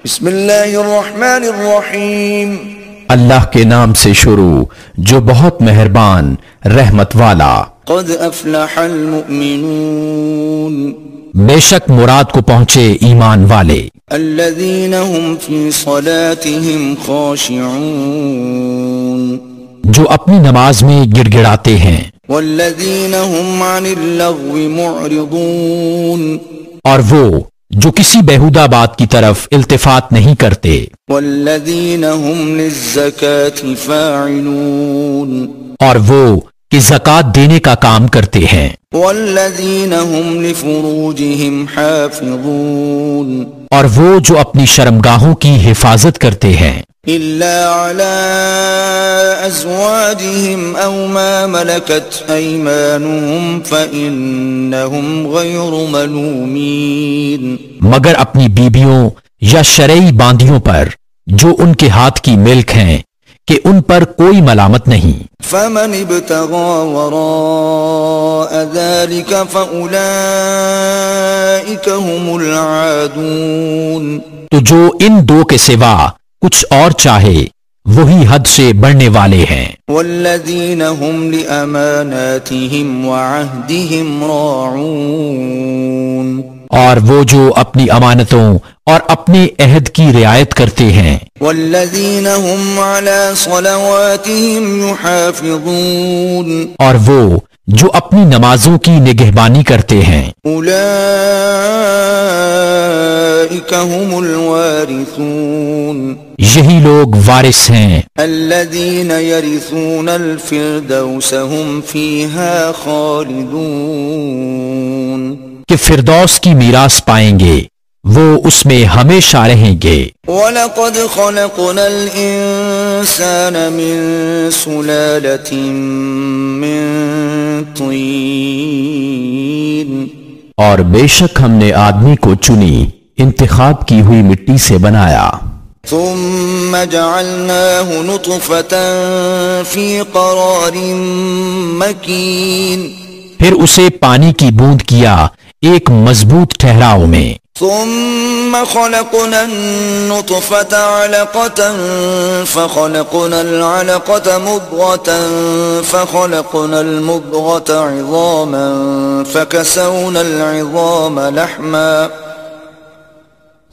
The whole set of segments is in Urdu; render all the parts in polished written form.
بسم اللہ الرحمن الرحیم، اللہ کے نام سے شروع جو بہت مہربان رحمت والا۔ قد افلح المؤمنون، بے شک مراد کو پہنچے ایمان والے، الذین هم فی صلاتهم خاشعون، جو اپنی نماز میں گڑ گڑاتے ہیں، والذین هم عن اللغو معرضون، اور وہ جو کسی بیہودہ بات کی طرف التفات نہیں کرتے، والذین هم للزکاة فاعلون، اور وہ کہ زکوٰۃ دینے کا کام کرتے ہیں، والذین هم لفروجهم حافظون، اور وہ جو اپنی شرمگاہوں کی حفاظت کرتے ہیں، إلا على أزواجهم أو ما ملكت أيمانهم فإنهم غير ملومين، مگر اپنی بیبیوں یا شرعی باندیوں پر جو ان کے ہاتھ کی ملک ہیں کہ ان پر کوئی ملامت نہیں۔ فمن ابتغى وراء ذلك فأولئك هم العادون، تو جو ان دو کے سوا کچھ اور چاہے وہی حد سے بڑھنے والے ہیں۔ والذین هم لأماناتهم وعهدهم راعون، اور وہ جو اپنی امانتوں اور اپنے عہد کی رعایت کرتے ہیں، والذین هم على صلواتهم يحافظون، اور وہ جو اپنی نمازوں کی نگہبانی کرتے ہیں، اولئک هم الوارثون، یہی لوگ وارث ہیں، الذین یرثون الفردوس هم فیہا خالدون، کہ فردوس کی میراث پائیں گے، وہ اس میں ہمیشہ رہیں گے۔ وَلَقَدْ خَلَقْنَا الْإِنسَانَ مِنْ سُلَالَةٍ مِّن طِينٍ، اور بے شک ہم نے آدمی کو چنی انتخاب کی ہوئی مٹی سے بنایا، ثُمَّ جَعَلْنَاهُ نُطْفَةً فِي قَرَارٍ مَّكِينٍ، پھر اسے پانی کی بوند کیا ایک مضبوط ٹھہراؤ میں، ثم خلقنا النطفة علقة فخلقنا العلقة مضغة فخلقنا المضغة عظاما فكسونا العظام لحما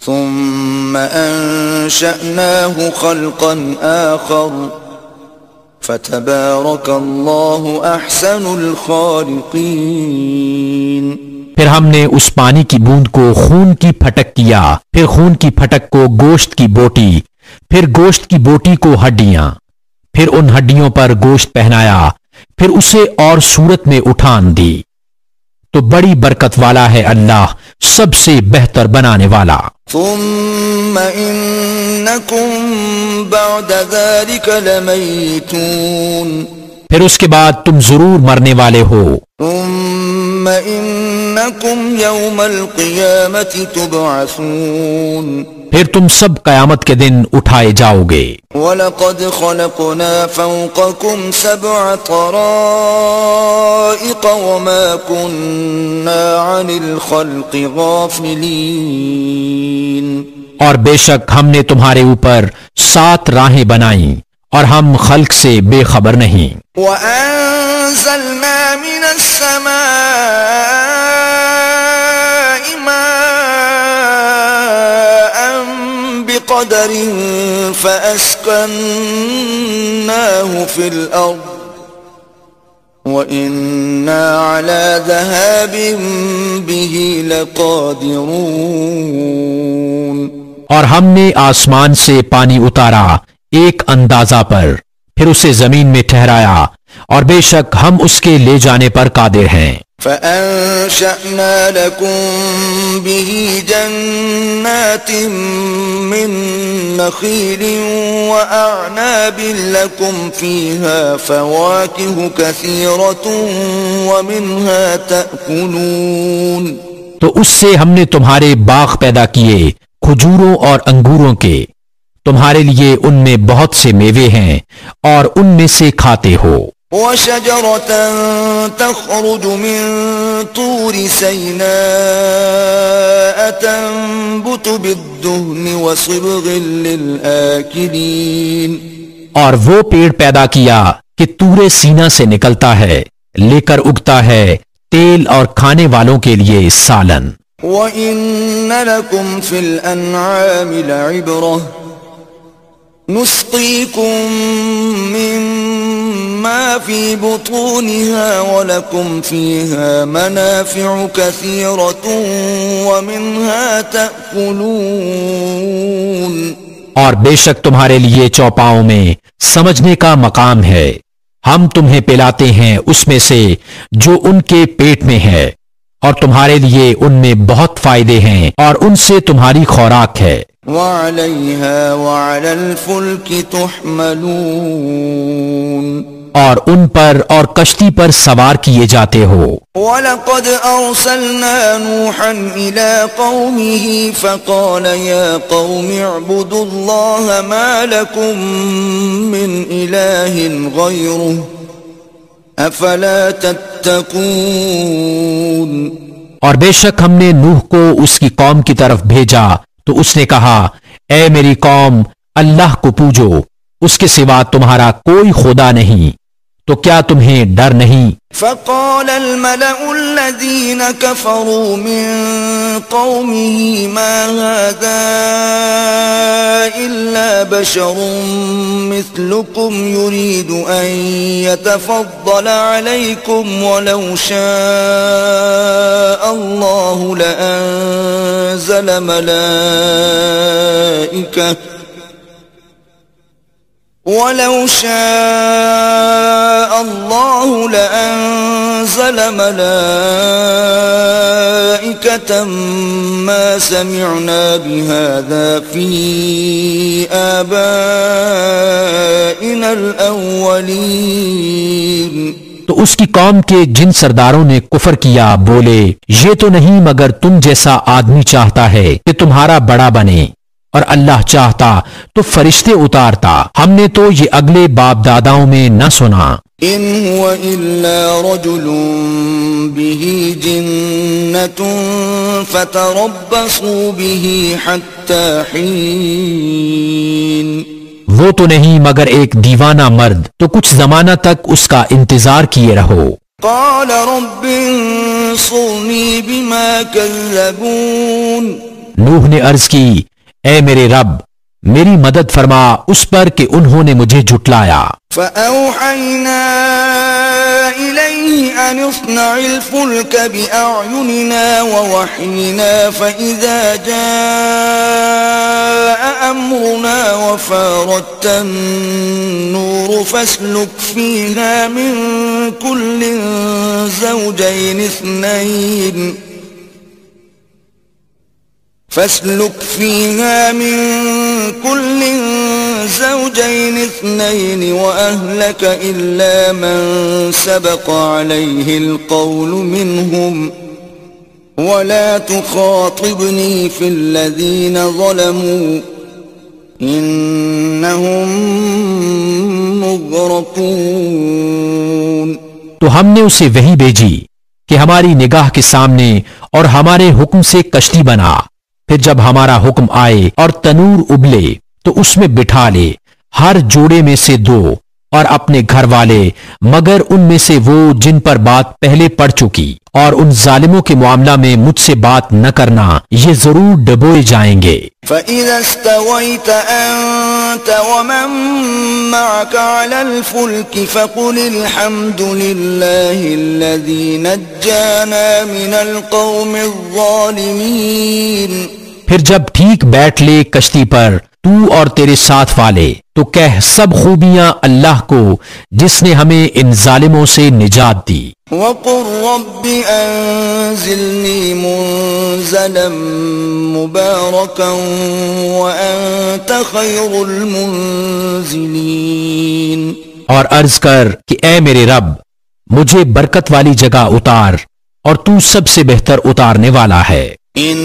ثم أنشأناه خلقا آخر فتبارك الله أحسن الخالقين۔ پھر ہم نے اس پانی کی بوند کو خون کی پھٹک کیا، پھر خون کی پھٹک کو گوشت کی بوٹی، پھر گوشت کی بوٹی کو ہڈیاں، پھر ان ہڈیوں پر گوشت پہنایا، پھر اسے اور صورت میں اٹھان دی۔ تو بڑی برکت والا ہے اللہ، سب سے بہتر بنانے والا۔ ثم انکم بعد ذلك لمیتون، پھر اس کے بعد تم ضرور مرنے والے ہو۔ ثم انکم یوم القیامت تبعثون، پھر تم سب قیامت کے دن اٹھائے جاؤ گے۔ وَلَقَدْ خَلَقْنَا فَوْقَكُمْ سَبْعَ طَرَائِقَ وَمَا كُنَّا عَنِ الْخَلْقِ غَافِلِينَ، اور بے شک ہم نے تمہارے اوپر 7 راہیں بنائیں اور ہم خلق سے بے خبر نہیں۔ وَأَنزَلْنَا مِنَ السَّمَاءِ مَاءً بِقَدَرٍ فَأَسْكَنَّاهُ فِي الْأَرْضِ وَإِنَّا عَلَى ذَهَابٍ بِهِ لَقَادِرُونَ، اور ہم نے آسمان سے پانی اتارا ایک اندازہ پر، پھر اسے زمین میں ٹھہرایا، اور بے شک ہم اس کے لے جانے پر قادر ہیں۔ فَأَنشَأْنَا لَكُم بِهِ جَنَّاتٍ مِّن نَّخِيلٍ وَأَعْنَابٍ لَّكُمْ فِيهَا فَوَاكِهُ كَثِيرَةٌ وَمِنْهَا تَأْكُلُونَ، تو اس سے ہم نے تمہارے باغ پیدا کیے کھجوروں اور انگوروں کے، تمہارے لیے ان میں بہت سے میوے ہیں اور ان میں سے کھاتے ہو۔ وَشَجَرَةً تَخْرُجُ مِن طُورِ سَيْنَاءَ تَنبُتُ بالدهن وصبغ للآكلين اور وہ پیڑ پیدا کیا کہ تورے سینہ سے نکلتا ہے، لے کر اگتا ہے تیل اور کھانے والوں کے لیے سالن۔ وَإِنَّ لَكُمْ فِي الْأَنْعَامِ لَعِبْرَةً نُسْقِيكُم مِّمَّا فِي بُطُونِهَا وَلَكُمْ فِيهَا مَنَافِعُ كَثِيرَةٌ وَمِنْهَا تَأْكُلُونَ اور بے شک تمہارے لیے چوپاؤں میں سمجھنے کا مقام ہے، ہم تمہیں پلاتے ہیں اس میں سے جو ان کے پیٹ میں ہے، اور تمہارے لیے ان میں بہت فائدے ہیں اور ان سے تمہاری خوراک ہے۔ وَعَلَيْهَا وَعَلَى الْفُلْكِ تُحْمَلُونَ اور ان پر اور کشتی پر سوار کیے جاتے ہو۔ وَلَقَدْ أَرْسَلْنَا نُوحًا إِلَى قَوْمِهِ فَقَالَ يَا قَوْمِ اعْبُدُوا اللَّهَ مَا لَكُمْ مِنْ إِلَٰهٍ غَيْرُهُ أَفَلَا تَتَّقُونَ اور بے شک ہم نے نوح کو اس کی قوم کی طرف بھیجا تو اس نے کہا، اے میری قوم، اللہ کو پوجو، اس کے سوا تمہارا کوئی خدا نہیں، تو کیا تمہیں ڈر نہیں؟ فقال الملأ الذين كفروا من قومه ما هذا إلا بشر مثلكم يريد أن يتفضل عليكم ولو شاء الله لأنزل ملائكة وَلَوْ شَاءَ اللَّهُ لَأَنزَلَ مَلَائِكَةً مَا سَمِعْنَا بِهَذَا فِي آبَائِنَا الْأَوَّلِينَ تو اس کی قوم کے جن سرداروں نے کفر کیا بولے، یہ تو نہیں مگر تم جیسا آدمی چاہتا ہے کہ تمہارا بڑا بنے، اور اللہ چاہتا تو فرشتے اتارتا، ہم نے تو یہ اگلے باپ داداؤں میں نہ سنا۔ ان هو الا رجل به جنة فتربصوا به حتى حين وہ تو نہیں مگر ایک دیوانہ مرد، تو کچھ زمانہ تک اس کا انتظار کیے رہو۔ قال رب انصرني بما كذبون نوح نے عرض کی، اے میرے رب، میری مدد فرما اس پر کہ انہوں نے مجھے جھٹلایا۔ فَأَوْحَيْنَا إِلَيْهِ أَنِ اصْنَعِ الْفُلْكَ بِأَعْيُنِنَا وَوَحْيِنَا فَإِذَا جَاءَ أَمْرُنَا وَفَارَتِ النُّورُ فَاسْلُكْ فِيهَا مِنْ كُلٍّ زَوْجَيْنِ اثنين وأهلك إلا من سبق عليه القول منهم ولا تخاطبني في الذين ظلموا إنهم مغرقون تو ہم نے اسے وحی بھیجی کہ ہماری نگاہ کے سامنے اور ہمارے حکم سے کشتی بنا، پھر جب ہمارا حکم آئے اور تنور ابلے تو اس میں بٹھا لے ہر جوڑے میں سے 2 اور اپنے گھر والے مگر ان میں سے وہ جن پر بات پہلے پڑ چکی، اور ان ظالموں کے معاملہ میں مجھ سے بات نہ کرنا، یہ ضرور ڈبوئے جائیں گے۔ فَإِذَا اسْتَوَيْتَ أَنْتَ وَمَن مَّعَكَ عَلَى الْفُلْكِ فَقُلِ الْحَمْدُ لِلَّهِ الَّذِي نَجَّانَا مِنَ الْقَوْمِ الظَّالِمِينَ پھر جب ٹھیک بیٹھ لے کشتی پر تو اور تیرے ساتھ والے، تو کہہ سب خوبیاں اللہ کو جس نے ہمیں ان ظالموں سے نجات دی۔ وَقُلْ رَبِّ أَنزِلْنِي مُنزَلًا مُبَارَكًا وَأَنْتَ خَيْرُ الْمُنزِلِينَ اور عرض کر کہ اے میرے رب، مجھے برکت والی جگہ اتار، اور تو سب سے بہتر اتارنے والا ہے۔ ان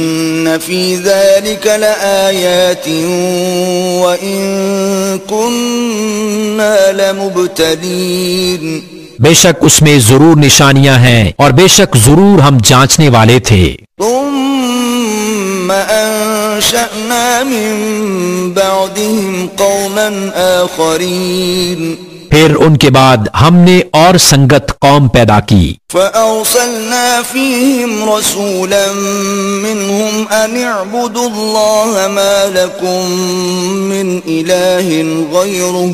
فی ذلک لآیات وَإِن كُنَّا لَمُبْتَلِينَ بے شک اس میں ضرور نشانیاں ہیں، اور بے شک ضرور ہم جانچنے والے تھے۔ ثم ثم أنشأنا من بعدهم قوما آخرين پھر ان کے بعد ہم نے اور سنگت قوم پیدا کی، فأرسلنا فيهم رسولا منهم أن اعبدوا الله ما لكم من إله غيره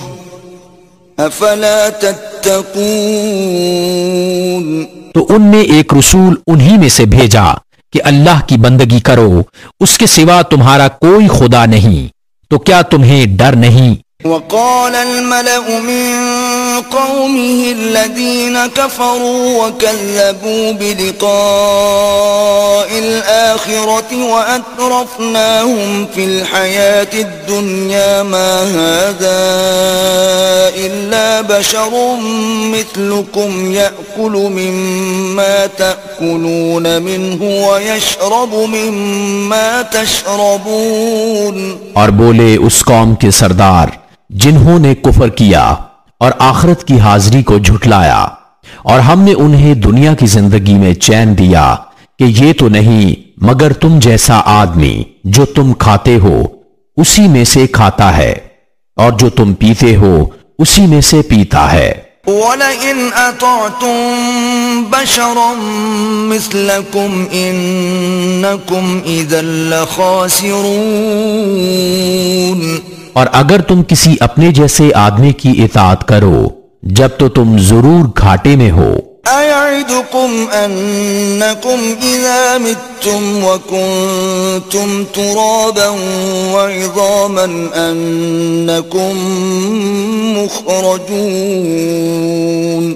أفلا تتقون۔ تو ان میں ایک رسول انہی میں سے بھیجا کہ اللہ کی بندگی کرو، اس کے سوا تمہارا کوئی خدا نہیں، تو کیا تمہیں ڈر نہیں؟ وقال الملأ من قومه الذين كفروا وكذبوا بلقاء الآخرة وأترفناهم في الحياة الدنيا ما هذا إلا بشر مثلكم يأكل مما تأكلون منه ويشرب مما تشربون۔ اور بولے اس قوم کے سردار جنہوں نے کفر کیا اور آخرت کی حاضری کو جھٹلایا، اور ہم نے انہیں دنیا کی زندگی میں چین دیا کہ یہ تو نہیں مگر تم جیسا آدمی، جو تم کھاتے ہو اسی میں سے کھاتا ہے، اور جو تم پیتے ہو اسی میں سے پیتا ہے۔ وَلَئِنْ أَطَعْتُمْ بَشَرًا مِثْلَكُمْ إِنَّكُمْ إِذًا لَخَاسِرُونَ۔ اور اگر تم کسی اپنے جیسے آدمی کی اطاعت کرو جب تو تم ضرور گھاٹے میں ہو۔ أَيَعِدُكُمْ أَنَّكُمْ إِذَا مِتُّمْ وَكُنْتُمْ تُرَابًا وَعِظَامًا أَنَّكُمْ مُخْرَجُونَ۔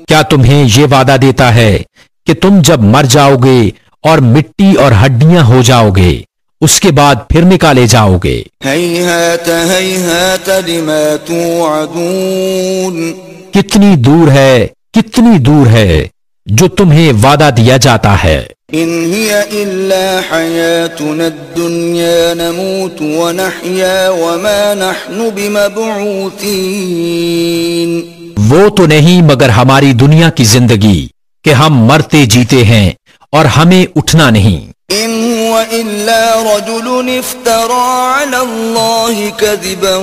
کیا تمہیں یہ وعدہ دیتا ہے کہ تم جب مر جاؤ گے اور مٹی اور ہڈیاں ہو جاؤ گے اس کے بعد پھر نکالے جاؤ گے؟ هَيْهَاتَ هَيْهَاتَ لِمَا تُوعَدُونَ۔ کتنی دور ہے جو تمہیں وعدہ دیا جاتا ہے۔ إِنْ هِيَ إِلَّا حَيَاتُنَا الدُّنْيَا نَمُوتُ وَنَحْيَا وَمَا نَحْنُ بِمَبْعُوثِينَ۔ وہ تو نہیں مگر ہماری دنیا کی زندگی کہ ہم مرتے جیتے ہیں اور ہمیں اٹھنا نہیں۔ إِنْ هُوَ إِلَّا رَجُلٌ افْتَرَى عَلَى اللَّهِ كَذِبًا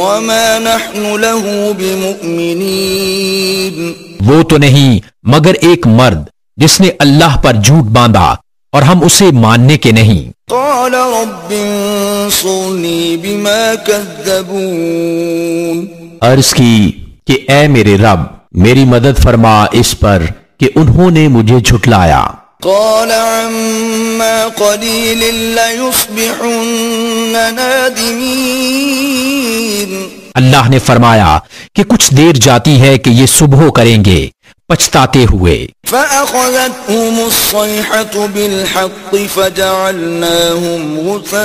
وَمَا نَحْنُ لَهُ بِمُؤْمِنِينَ۔ وہ تو نہیں مگر ایک مرد جس نے اللہ پر جھوٹ باندھا اور ہم اسے ماننے کے نہیں۔ قَالَ رَبِّ انصُرْنِي بِمَا كَذَّبُونَ۔ عرض کی کہ اے میرے رب میری مدد فرما اس پر کہ انہوں نے مجھے جھٹلایا۔ قال عما قليل ليصبحن نادمين۔ اللہ نے فرمایا کہ کچھ دیر جاتی ہے کہ یہ صبح کریں گے پچھتاتے ہوئے۔ فأخذتهم الصيحة بالحق فجعلناهم غثاء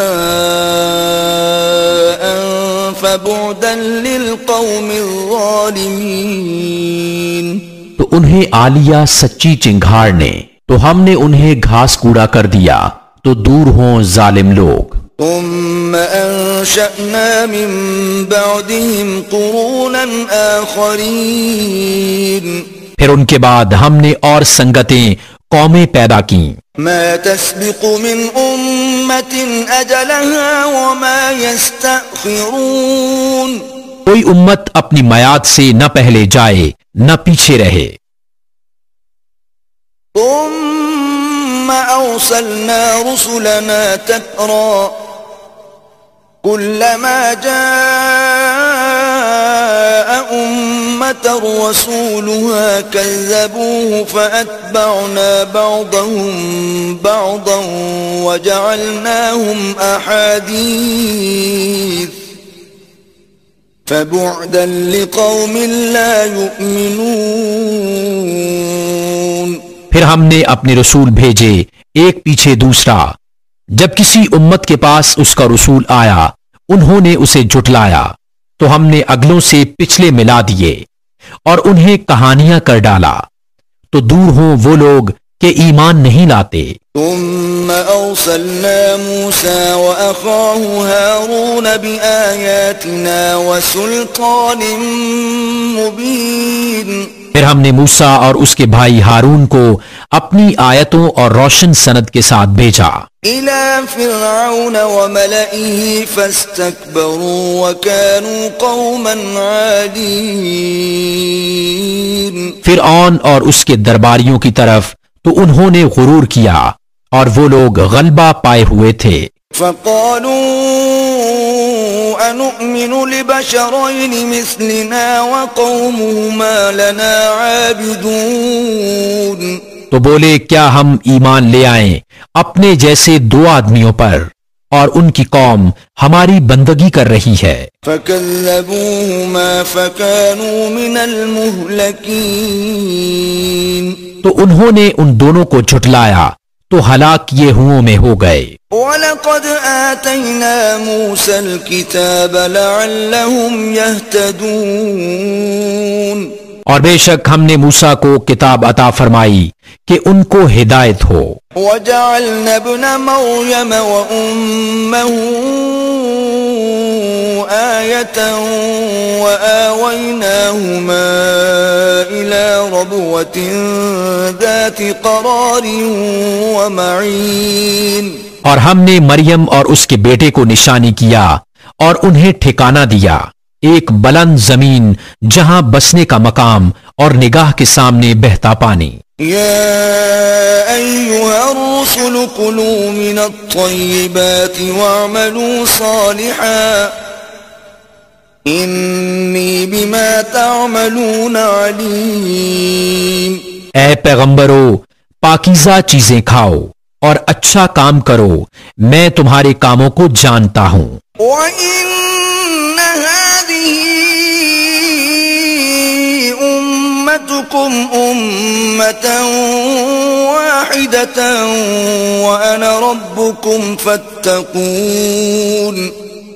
فبعدا للقوم الظالمين۔ تو انہیں آ لیا سچی چنگھاڑ نے تو ہم نے انہیں گھاس کوڑا کر دیا، تو دور ہوں ظالم لوگ۔ ثم أنشأنا من بعدهم قرونا آخرين۔ پھر ان کے بعد ہم نے اور سنگتیں قومیں پیدا کیں۔ ما تسبق من أمة أجلها وما يستأخرون۔ کوئی امت اپنی میعاد سے نہ پہلے جائے نہ پیچھے رہے۔ ثم أرسلنا رسلنا تترى كلما جاء أمة رسولها كذبوه فأتبعنا بعضهم بعضا وجعلناهم أحاديث فبعدا لقوم لا يؤمنون۔ پھر ہم نے اپنے رسول بھیجے ایک پیچھے دوسرا، جب کسی امت کے پاس اس کا رسول آیا انہوں نے اسے جھٹلایا تو ہم نے اگلوں سے پچھلے ملا دیے اور انہیں کہانیاں کر ڈالا، تو دور ہوں وہ لوگ کہ ایمان نہیں لاتے۔ ثم أرسلنا موسى وأخاه هارون بآياتنا وسلطان مبين۔ پھر ہم نے موسیٰ اور اس کے بھائی ہارون کو اپنی آیتوں اور روشن سند کے ساتھ بھیجا إلى فرعون وملئه فاستكبروا وكانوا قوما عالين فرعون اور اس کے درباریوں کی طرف تو انہوں نے غرور کیا اور وہ لوگ غلبہ پائے ہوئے تھے فقالوا أنؤمن لبشرين مثلنا وقومهما لنا عابدون تو بولے کیا ہم ایمان لے آئیں اپنے جیسے دو آدمیوں پر اور ان کی قوم ہماری بندگی کر رہی ہے فكذبوهما فكانوا من المهلكين تو انہوں نے ان دونوں کو جھٹلایا تو ہلاک کیے ہوں میں ہو گئے وَلَقَدْ آتَيْنَا مُوسَى الْكِتَابَ لَعَلَّهُمْ يَهْتَدُونَ اور بے شک ہم نے موسیٰ کو کتاب عطا فرمائی کہ ان کو ہدایت ہو وَجَعَلْنَا ابْنَ مَرْيَمَ وَأُمَّهُ آيَةً وَآوَيْنَاهُمَا إِلَى رَبْوَةٍ ذَاتِ قَرَارٍ وَمَعِينٍ اور ہم نے مریم اور اس کے بیٹے کو نشانی کیا اور انہیں ٹھکانہ دیا ایک بلند زمین جہاں بسنے کا مقام اور نگاہ کے سامنے بہتا پانی يا أيها الرسل كلوا من الطيبات واعملوا صالحا إني بما تعملون عليم اے پیغمبرو پاکیزہ چیزیں کھاؤ اور اچھا کام کرو میں تمہارے کاموں کو جانتا ہوں وَإِنَّ هَذِهِ أُمَّتُكُمْ أُمَّةً وَاحِدَةً وَأَنَا رَبُّكُمْ فَاتَّقُونِ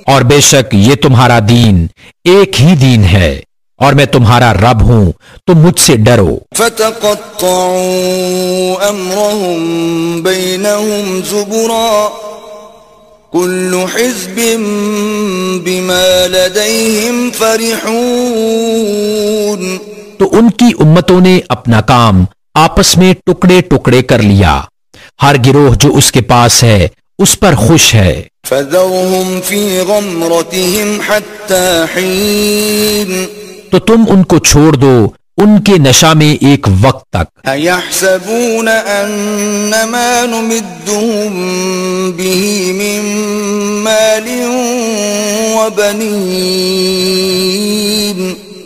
اور بے شک یہ تمہارا دین ایک ہی دین ہے اور میں تمہارا رب ہوں تو مجھ سے ڈرو فَتَقَطَّعُوا أَمْرَهُمْ بَيْنَهُمْ زُبُرًا كُلُّ حِزْبٍ بِمَا لَدَيْهِمْ فَرِحُونَ تو ان کی امتوں نے اپنا کام آپس میں ٹکڑے ٹکڑے کر لیا ہر گروہ جو اس کے پاس ہے اس پر خوش ہے فَذَرْهُمْ فِي غَمْرَتِهِمْ حَتَّى حِينٍ تو تم ان کو چھوڑ دو ان کے نشہ میں ایک وقت تک أَيَحْسَبُونَ أَنَّمَا نُمِدُّهُم بِهِ مِن مَّالٍ وَبَنِينَ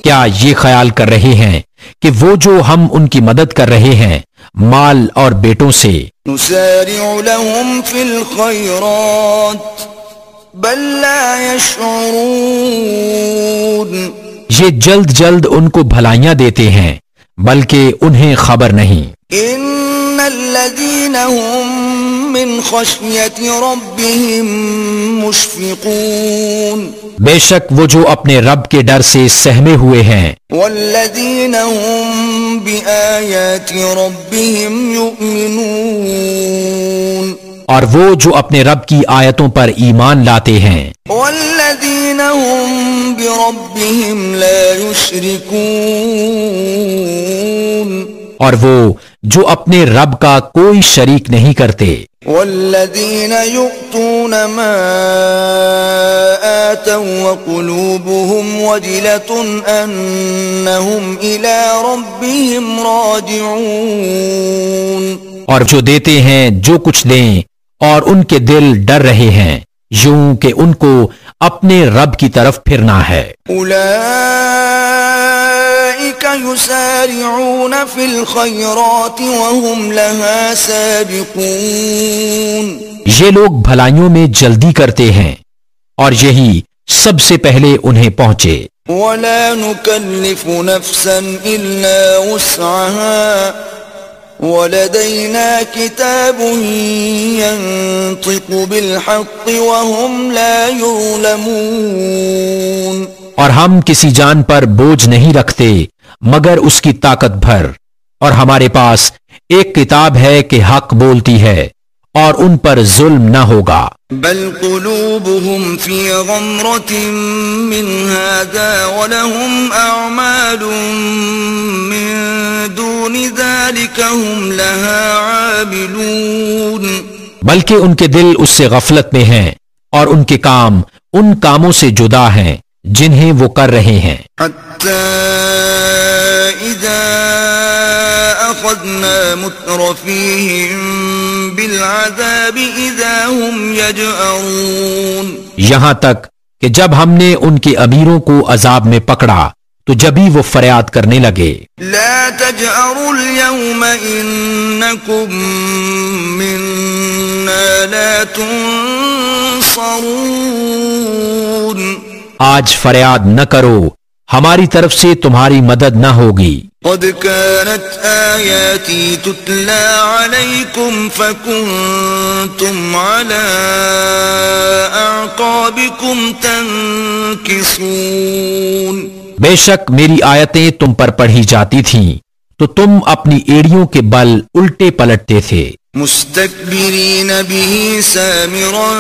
کیا یہ خیال کر رہے ہیں کہ وہ جو ہم ان کی مدد کر رہے ہیں مال اور بیٹوں سے نُسَارِعُ لَهُمْ فِي الْخَيْرَاتِ بَل لَّا يَشْعُرُونَ یہ جلد جلد ان کو بھلائیاں دیتے ہیں بلکہ انہیں خبر نہیں إِنَّ الَّذِينَ هُم مِّن خَشْيَةِ رَبِّهِم مُشْفِقُونَ بے شک وہ جو اپنے رب کے ڈر سے سہمے ہوئے ہیں وَالَّذِينَ هُم بِآيَاتِ رَبِّهِمْ يُؤْمِنُونَ اور وہ جو اپنے رب کی آیتوں پر ایمان لاتے ہیں وَالَّذِينَ هُم بِرَبِّهِمْ لَا يُشْرِكُونَ اور وہ جو اپنے رب کا کوئی شریک نہیں کرتے وَالَّذِينَ يُؤْتُونَ مَا آتَوا وَقُلُوبُهُمْ وَجِلَةٌ أَنَّهُمْ إِلَى رَبِّهِمْ رَاجِعُونَ اور جو دیتے ہیں جو کچھ دیں اور ان کے دل ڈر رہے ہیں یوں کہ ان کو اپنے رب کی طرف پھرنا ہے أُولَئِكَ يُسَارِعُونَ فِي الْخَيْرَاتِ وَهُمْ لَهَا سَابِقُونَ یہ لوگ بھلائیوں میں جلدی کرتے ہیں اور یہی سب سے پہلے انہیں پہنچے وَلَا نُكَلِّفُ نَفْسًا إِلَّا وُسْعَهَا وَلَدَيْنَا كِتَابٌ يَنطِقُ بِالْحَقِّ وَهُمْ لَا يُظْلَمُونَ اور ہم کسی جان پر بوجھ نہیں رکھتے مگر اس کی طاقت بھر اور ہمارے پاس ایک کتاب ہے کہ حق بولتی ہے اور ان پر ظلم نہ ہوگا. بل قلوبهم في غمرة من هذا ولهم أعمال من دون ذلك هم لها عاملون. بلکہ ان کے دل اس سے غفلت میں ہیں اور ان کے کام ان کاموں سے جدا ہیں جنہیں وہ کر رہے ہیں. حتى إذا أخذنا مترفيهم بالعذاب إذا هم يجأرون. یہاں تک کہ جب ہم نے ان کے امیروں کو عذاب میں پکڑا تو جبھی وہ فریاد کرنے لگے. لا تجأروا اليوم إنكم منا لا تنصرون. آج فریاد نہ کرو، ہماری طرف سے تمہاری مدد نہ ہوگی. قد كانت آياتي تتلى عليكم فكنتم على أعقابكم تنكصون. بے شک میری آیتیں تم پر پڑھی جاتی تھیں تو تم اپنی ایڑیوں کے بل الٹے پلٹتے تھے. مستكبرين به سامرا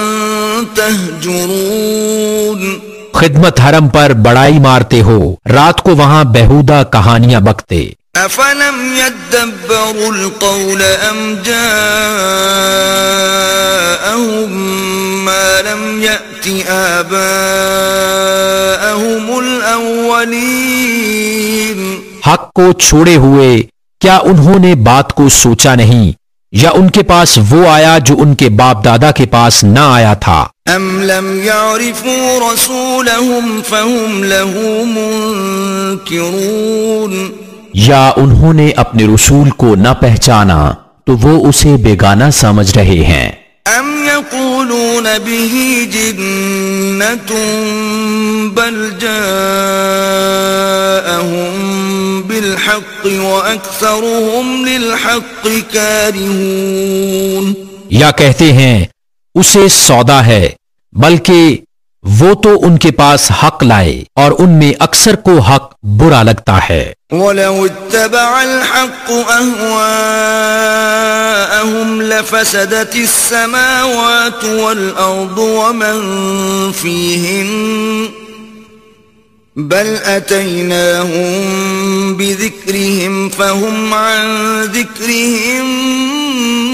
تهجرون. خدمت حرم پر بڑائی مارتے ہو، رات کو وہاں بہودہ کہانیاں بکتے. افلم يدبروا القول ام جاءهم ما لم يأت آباءهم الاولين. حق کو چھوڑے ہوئے کیا انہوں نے بات کو سوچا نہیں، یا ان کے پاس وہ آیا جو ان کے باپ دادا کے پاس نہ آیا تھا. ام لم يعرفوا رسولهم فهم له منكرون. یا انہوں نے اپنے رسول کو نہ پہچانا تو وہ اسے بیگانہ سمجھ رہے ہیں. ام يقولون به جنة بل جاءهم بالحق واكثرهم للحق كارهون. یا کہتے ہیں اسے سودا ہے، بلکہ وہ تو ان کے پاس حق لائے اور ان میں اکثر کو حق برا لگتا ہے. وَلَوِ اتَّبَعَ الْحَقُّ أَهْوَاءَهُمْ لَفَسَدَتِ السَّمَاوَاتُ وَالْأَرْضُ وَمَنْ فِيهِنَّ بَلْ أَتَيْنَاهُمْ بِذِكْرِهِمْ فَهُمْ عَنْ ذِكْرِهِمْ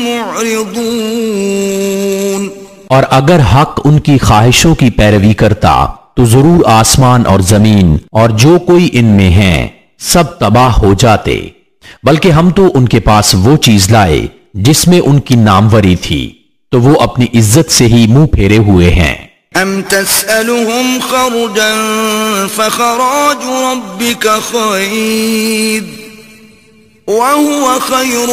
مُعْرِضُونَ. اور اگر حق ان کی خواہشوں کی پیروی کرتا تو ضرور آسمان اور زمین اور جو کوئی ان میں ہیں سب تباہ ہو جاتے، بلکہ ہم تو ان کے پاس وہ چیز لائے جس میں ان کی ناموری تھی تو وہ اپنی عزت سے ہی منہ پھیرے ہوئے ہیں. ام تسألهم خرجا فخراج ربك خير وهو خير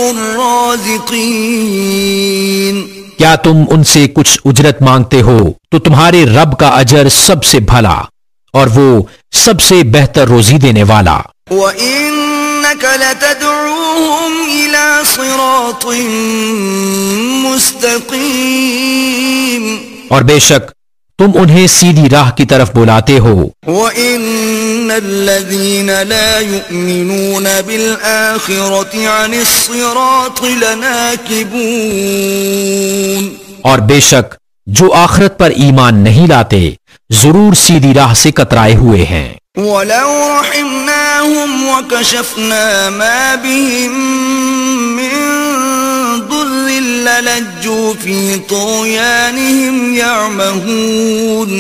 الرازقين. کیا تم ان سے کچھ اجرت مانگتے ہو تو تمہارے رب کا اجر سب سے بھلا اور وہ سب سے بہتر روزی دینے والا. وَإِنَّكَ لَتَدْعُوهُمْ إِلَى صِرَاطٍ مُسْتَقِيمٍ. اور بے شک تم انہیں سیدھی راہ کی طرف بلاتے ہو. وَإِنَّ الَّذِينَ لَا يُؤْمِنُونَ بِالْآخِرَةِ عَنِ الصِّرَاطِ لَنَاكِبُونَ. اور بے شک جو آخرت پر ایمان نہیں لاتے ضرور سیدھی راہ سے کترائے ہوئے ہیں. وَلَوْ رَحِمْنَاهُمْ وَكَشَفْنَا مَا بِهِمْ مِنْ ضُرٍّ لَلَجُّوا فِي طُغْيَانِهِمْ يَعْمَهُونَ.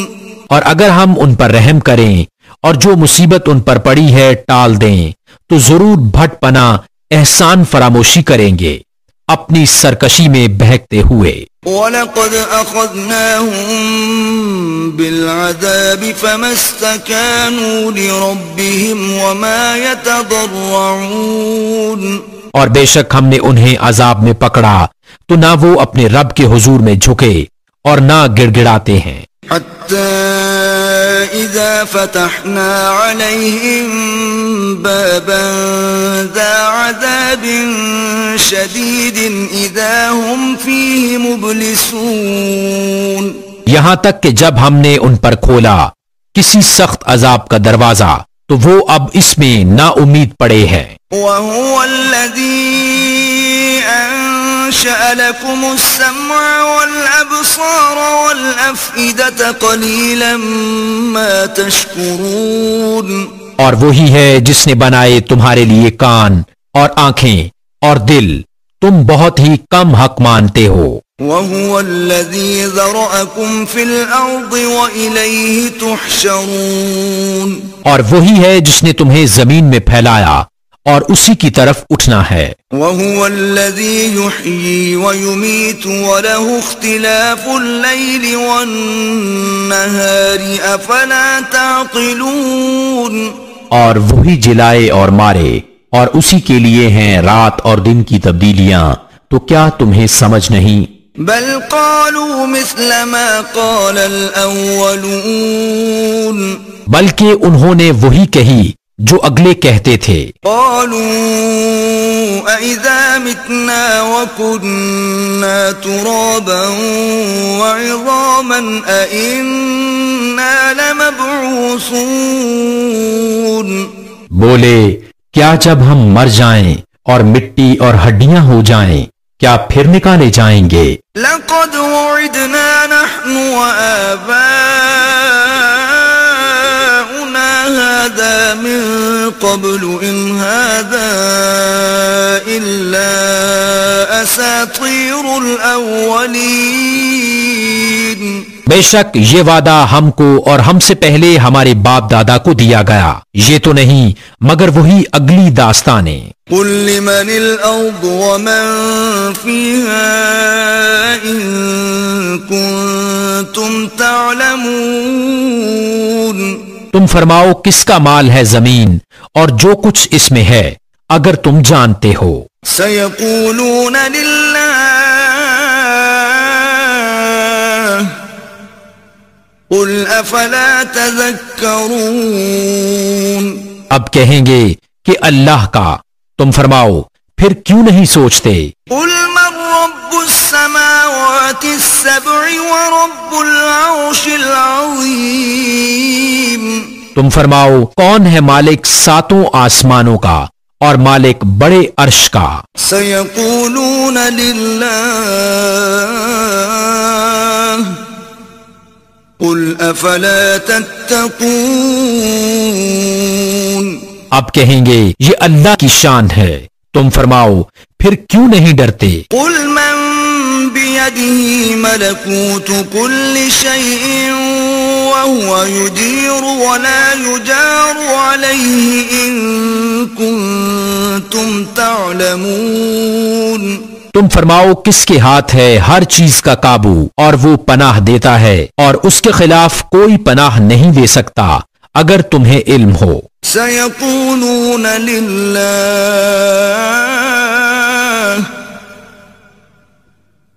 اور اگر ہم ان پر رحم کریں اور جو مصیبت ان پر پڑی ہے ٹال دیں تو ضرور بھٹ پنا احسان فراموشی کریں گے اپنی سرکشی میں بہکتے ہوئے. وَلَقَدْ أَخَذْنَاهُمْ بِالْعَذَابِ فَمَا اسْتَكَانُوا لِرَبِّهِمْ وَمَا يَتَضَرَّعُونَ. اور بے شک ہم نے انہیں عذاب میں پکڑا تو نہ وہ اپنے رب کے حضور میں جھکے اور نہ گڑ گڑاتے ہیں. حَتَّى إِذَا فَتَحْنَا عَلَيْهِمْ بَابًا ذَا عَذَابٍ شَدِيدٍ إِذَا هُمْ فِيهِ مُبْلِسُونَ. یہاں تک کہ جب ہم نے ان پر کھولا کسی سخت عذاب کا دروازہ تو وہ اب اس میں نا امید پڑے ہیں. وَهُوَ الَّذِي أنشأ لكم السمع والأبصار والأفئدة قليلا ما تشكرون. اور وہی ہے جس نے بنائے تمہارے لیے کان اور آنکھیں اور دل، تم بہت ہی کم حق مانتے ہو. وَهُوَ الَّذِي ذَرَأَكُمْ فِي الْأَرْضِ وَإِلَيْهِ تُحْشَرُونَ. اور وہی ہے جس نے تمہیں زمین میں پھیلایا اور اسی کی طرف اٹھنا ہے. وَهُوَ الَّذِي يُحْيِي وَيُمِيتُ وَلَهُ اخْتِلَافُ اللَّيْلِ وَالنَّهَارِ أَفَلَا تَعْقِلُونَ. اور وہی جلائے اور مارے، اور اسی کے لیے ہیں رات اور دن کی تبدیلیاں، تو کیا تمہیں سمجھ نہیں؟ بل قالوا مثل ما قال الأولون. بلکہ انہوں نے وہی کہی جو اگلے کہتے تھے. قالوا أَإِذَا مِتْنَا وَكُنَّا تُرَابًا وَعِظَامًا أَإِنَّا لَمَبْعُوثُونَ. بولے کیا جب ہم مر جائیں اور مٹی اور ہڈیاں ہو جائیں کیا پھر نکالے جائیں گے؟ لقد وعدنا نحن وآباؤنا هذا من قبل إن هذا إلا أساطير الأولين. بے شک یہ وعدہ ہم کو اور ہم سے پہلے ہمارے باپ دادا کو دیا گیا، یہ تو نہیں مگر وہی اگلی داستانیں. قل لمن الأرض ومن فيها إن كنتم تعلمون. تم فرماؤ کس کا مال ہے زمین اور جو کچھ اس میں ہے اگر تم جانتے ہو. سيقولون لله قل افلا تذكرون. اب کہیں گے کہ اللہ کا، تم فرماؤ پھر کیوں نہیں سوچتے؟ قل من رب السماوات السبع ورب العرش العظیم. تم فرماؤ کون ہے مالک ساتوں آسمانوں کا اور مالک بڑے عرش کا؟ سيقولون لله قل افلا تتقون. اب کہیں گے یہ اللہ کی شان ہے، تم فرماؤ پھر کیوں نہیں ڈرتے؟ قل من بيده ملكوت كل شيء وهو يجير ولا يجار عليه إن كنتم تعلمون. تم فرماؤ کس کے ہاتھ ہے ہر چیز کا قابو اور وہ پناہ دیتا ہے اور اس کے خلاف کوئی پناہ نہیں دے سکتا اگر تمہیں علم ہو. سيقولون لله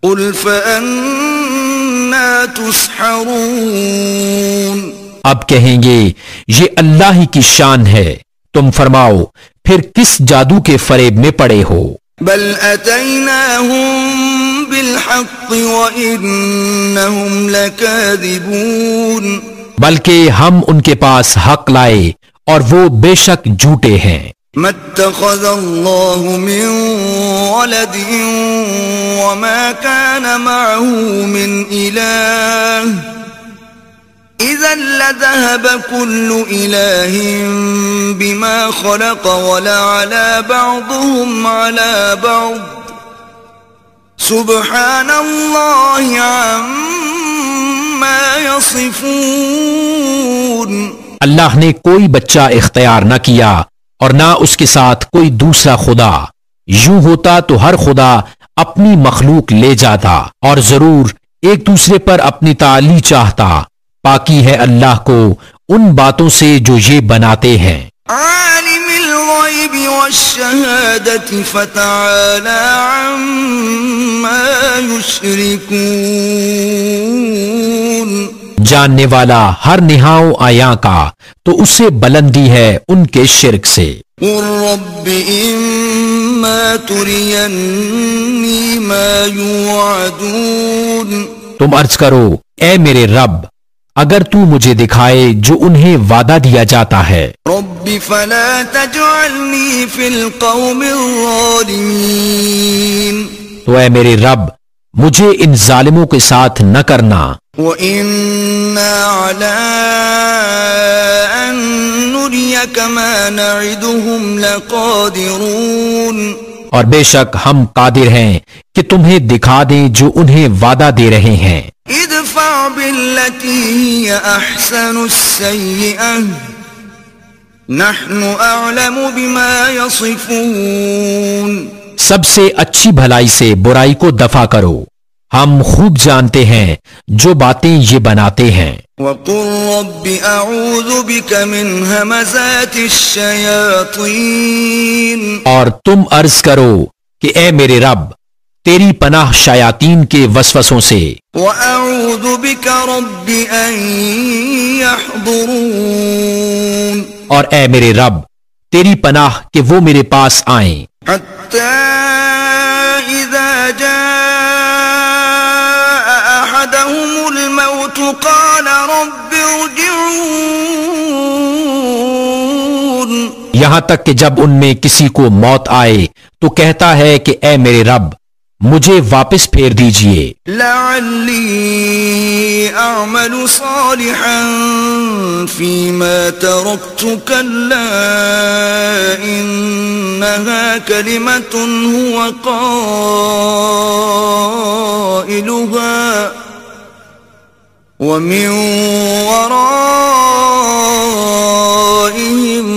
قل فأنا تسحرون. اب کہیں گے یہ اللہ ہی کی شان ہے، تم فرماؤ پھر کس جادو کے فریب میں پڑے ہو؟ بل أتيناهم بالحق وإنهم لكاذبون. بلکہ ہم ان کے پاس حق لائے اور وہ بے شک جھوٹے ہیں. ما اتخذ الله من ولد وما كان معه من إله إذا لذهب كل إله بما خلق ولعلى بعضهم على بعض سبحان الله عما يصفون. اللہ نے کوئی بچہ اختیار نہ کیا اور نہ اس کے ساتھ کوئی دوسرا خدا، یوں ہوتا تو ہر خدا اپنی مخلوق لے جاتا اور ضرور ایک دوسرے پر اپنی تعالی چاہتا. پاکی ہے اللہ کو ان باتوں سے جو یہ بناتے ہیں. عالم الغیب والشہادة فتعالى عما يشركون. جاننے والا ہر نہاؤں آیاں کا تو اسے بلندی ہے ان کے شرک سے. قل رب اما ترینی ما یوعدون. تم عرض کرو اے میرے رب اگر تو مجھے دکھائے جو انہیں وعدہ دیا جاتا ہے. رب فلا تجعلنی فی القوم الظالمین. تو اے میرے رب مجھے ان ظالموں کے ساتھ نہ کرنا، وَإِنَّا عَلَىٰ أَن نُّرِيَكَ مَا نَعِدُهُمْ لَقَادِرُونَ، اور بے شک ہم قادر ہیں کہ تمہیں دکھا دیں جو انہیں وعدہ دے رہے ہیں۔ ادفع بالتي هي أحسن السيئة نحن أعلم بما يصفون، سب سے اچھی بھلائی سے برائی کو دفع کرو، ہم خوب جانتے ہیں جو باتیں یہ بناتے ہیں۔ وقل رب أعوذ بك من همزات الشياطين، اور تم عرض کرو کہ اے میرے رب تیری پناہ شیاطین کے وسوسوں سے، وأعوذ بك رب أن يحضرون، اور اے میرے رب تیری پناہ کہ وہ میرے پاس آئیں، حتى إذا جاء أحدهم الموت قال رب ارجعون، یہاں تک کہ جب ان میں کسی کو موت آئے تو کہتا ہے کہ اے میرے رب مجھے واپس پھیر دیجئے، لعلی اعمل صالحا فيما تركت كلا انها كلمة هو قائلها ومن ورائهم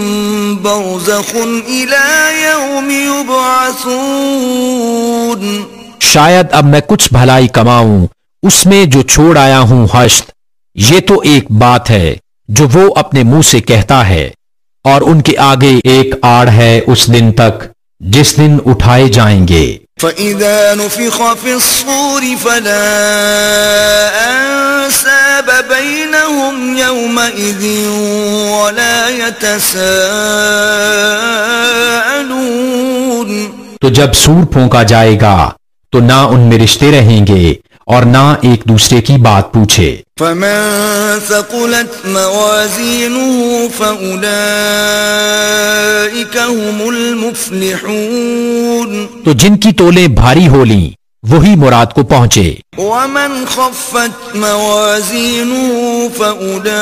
برزخ إلى يوم يبعثون، شاید اب میں کچھ بھلائی کماؤں اس میں جو چھوڑ آیا ہوں حشت، یہ تو ایک بات ہے جو وہ اپنے منہ سے کہتا ہے، اور ان کے آگے ایک آڑ ہے اس دن تک جس دن اٹھائے جائیں گے۔ فَإِذَا نُفِخَ فِي الصُّورِ فَلَا أَنْسَابَ بَيْنَهُمْ يَوْمَئِذٍ وَلَا يَتَسَاءَلُونَ، تو جب سور پھونکا جائے گا تو نہ ان میں رشتے رہیں گے اور نہ ایک دوسرے کی بات پوچھے۔ فَمَن ثَقُلَتْ مَوَازِينُهُ فَأُولَئِكَ هُمُ الْمُفْلِحُونَ، تو جن کی تولیں بھاری ہو لیں وہی مراد کو پہنچے۔ وَمَنْ خَفَّتْ مَوَازِينُهُ فَأُولَئِكَ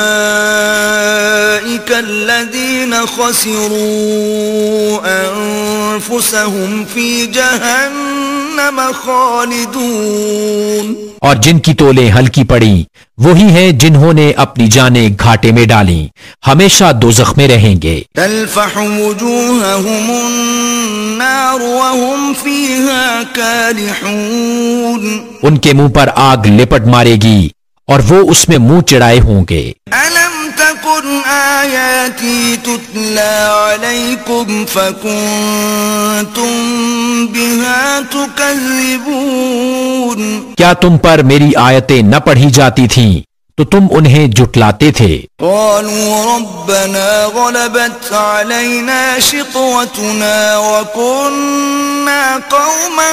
الَّذِينَ خَسِرُوا أَنفُسَهُمْ فِي جَهَنَّمَ خَالِدُونَ، اور جن کی تولیں ہلکی پڑیں وہی ہیں جنہوں نے اپنی جانیں گھاٹے میں ڈالیں، ہمیشہ دوزخ میں رہیں گے۔ تلفح وجوههم النار وهم فيها كالحون، ان کے منہ پر آگ لپٹ مارے گی اور وہ اس میں منہ چڑھائے ہوں گے۔ ألم تكن آياتي تتلى عليكم فكنتم بها تكذبون، کیا تم پر میری آیتیں نہ پڑھی جاتی تھیں تو تم انہیں جھٹلاتے تھے۔ قالوا ربنا غلبت علينا شقوتنا وكنا قوما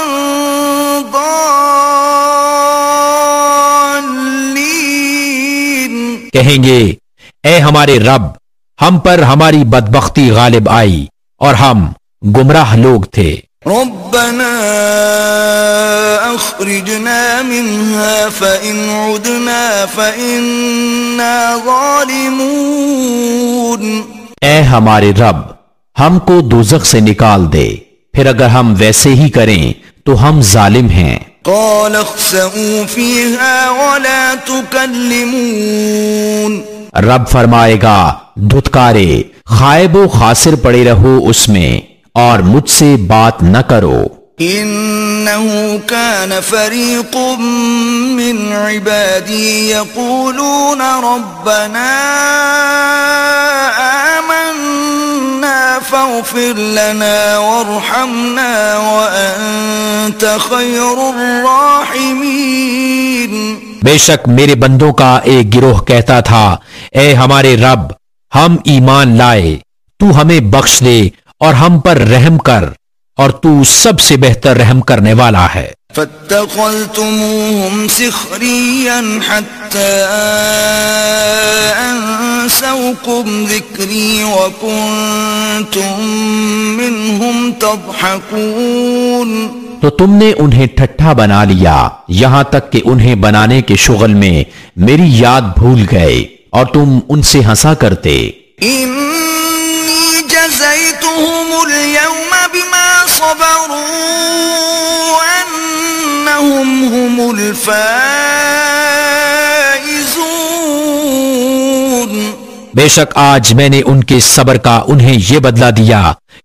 ضالين، کہیں گے اے ہمارے رب ہم پر ہماری بدبختی غالب آئی اور ہم گمراہ لوگ تھے۔ ربنا اخرجنا منها فإن عدنا فإنا ظالمون، اے ہمارے رب ہم کو دوزخ سے نکال دے، پھر اگر ہم ویسے ہی کریں تو ہم ظالم ہیں۔ قال اخسئوا فيها ولا تكلمون، رب فرمائے گا دھتکارے خائب و خاسر پڑے رہو اس میں اور مجھ سے بات نہ کرو۔ إنه كان فريق من عبادي يقولون ربنا آمنا فاغفر لنا وارحمنا وأنت خير الراحمين، بے شک میرے بندوں کا ایک گروہ کہتا تھا اے ہمارے رب ہم ایمان لائے، تو ہمیں بخش دے اور ہم پر رحم کر، اور تو سب سے بہتر رحم کرنے والا ہے۔ فاتخذتموهم سخريا حتى أنسوكم ذكري وكنتم منهم تضحكون، تو تم نے انہیں ٹھٹھا بنا لیا یہاں تک کہ انہیں بنانے کے شغل میں میری یاد بھول گئے اور تم ان سے ہنسا کرتے. إني جزيتهم اليوم بما صبروا أنهم هم الفائزون. بے شک آج میں نے ان کے صبر کا انہیں یہ بدلہ دیا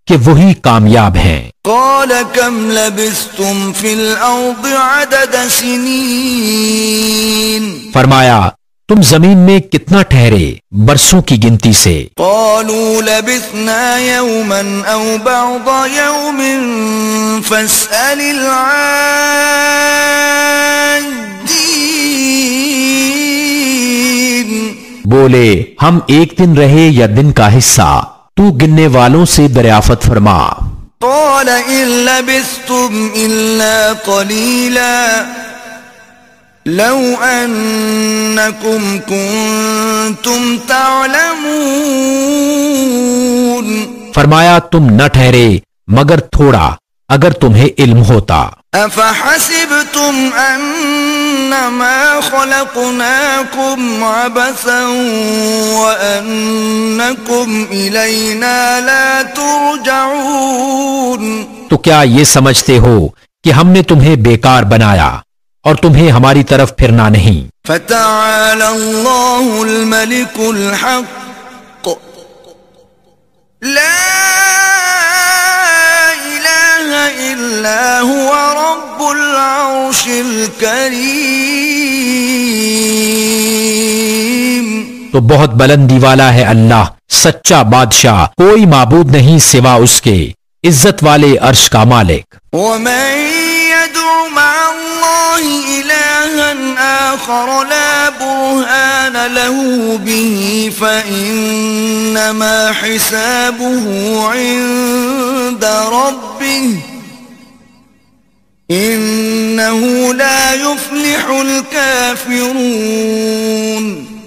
کہ وہی کامیاب ہیں. قال كم لبثتم في الأرض عدد سنين. فرمایا تم زمین میں کتنا ٹھہرے برسوں کی گنتی سے. قالوا لبثنا يوما أو بعض يوم فاسأل العادين. بولے ہم ایک دن رہے یا دن کا حصہ تو گننے والوں سے دریافت فرما. قال إن لبثتم إلا قليلا لو أنكم كنتم تعلمون. فرمایا تم نہ ٹھہرے مگر تھوڑا اگر تمہیں علم ہوتا. أفحسبتم أنما خلقناكم عبثا وأنكم إلينا لا ترجعون. تو کیا یہ سمجھتے ہو کہ ہم نے تمہیں بیکار بنایا اور تمہیں ہماری طرف پھرنا نہیں. فتعالى الله الملك الحق لا إلا هو رب العرش الكريم. تو بہت بلندی والا ہے اللہ سچا بادشاہ کوئی معبود نہیں سوا اس کے عزت والے عرش کا مالک. ومن يدع مع الله إلها آخر لا برهان له به فإنما حسابه عند ربه إنه لا يفلح الكافرون.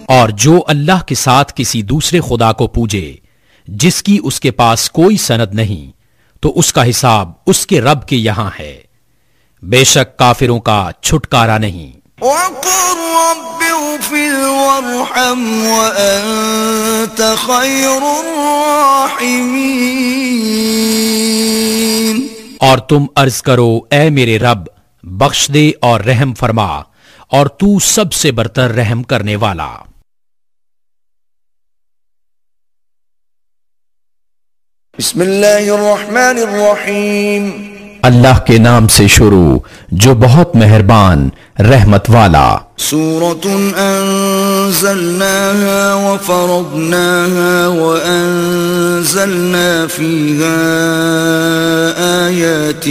اور جو اللہ کے ساتھ کسی دوسرے خدا کو پوجے جس کی اس کے پاس کوئی سند نہیں تو اس کا حساب اس کے رب کے یہاں ہے بے شک کافروں کا چھٹکارا نہیں. وقل رب اغفر وارحم وأنت خير الراحمين. اور تم عرض کرو اے میرے رب بخش دے اور رحم فرما اور تو سب سے برتر رحم کرنے والا. بسم اللہ الرحمن الرحیم. اللہ کے نام سے شروع جو بہت مہربان رحمت والا. سورة أنزلناها وفرضناها وأنزلنا فيها آيات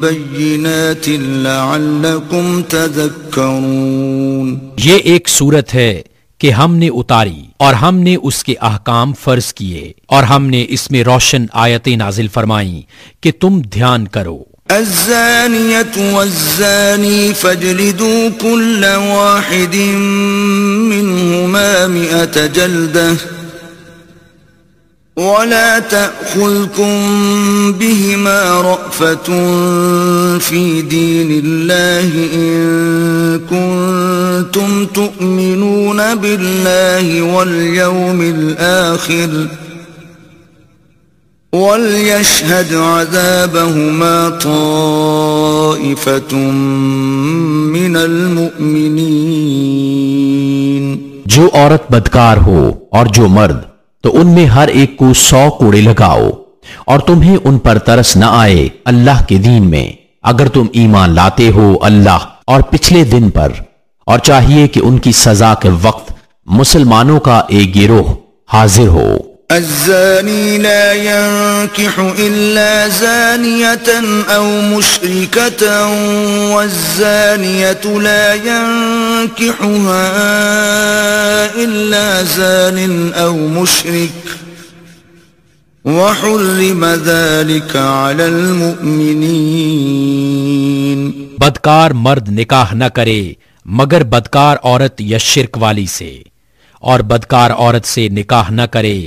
بينات لعلكم تذكرون. یہ ایک سورت ہے کہ ہم نے اتاری اور ہم نے اس کے احکام فرض کیے اور ہم نے اس میں روشن آیتیں نازل فرمائیں کہ تم دھیان کرو. الزانية والزاني فاجلدوا كل واحد منهما 100 جلدة ولا تأخذكم بهما رأفة في دين الله إن كنتم تؤمنون بالله واليوم الآخر وَلْيَشْهَدْ عَذَابَهُمَا طَائِفَةٌ مِّنَ الْمُؤْمِنِينَ. جو عورت بدکار ہو اور جو مرد تو ان میں ہر ایک کو 100 کوڑے لگاؤ اور تمہیں ان پر ترس نہ آئے اللہ کے دین میں اگر تم ایمان لاتے ہو اللہ اور پچھلے دن پر اور چاہیے کہ ان کی سزا کے وقت مسلمانوں کا ایک گروہ حاضر ہو. الزاني لا ينكح إلا زانية أو مشركة والزانية لا ينكحها إلا زان أو مشرك وحرم ذلك على المؤمنين. بدکار مرد نکاح نہ کرے مگر بدکار عورت یا شرک والی سے اور بدکار عورت سے نکاح نہ کرے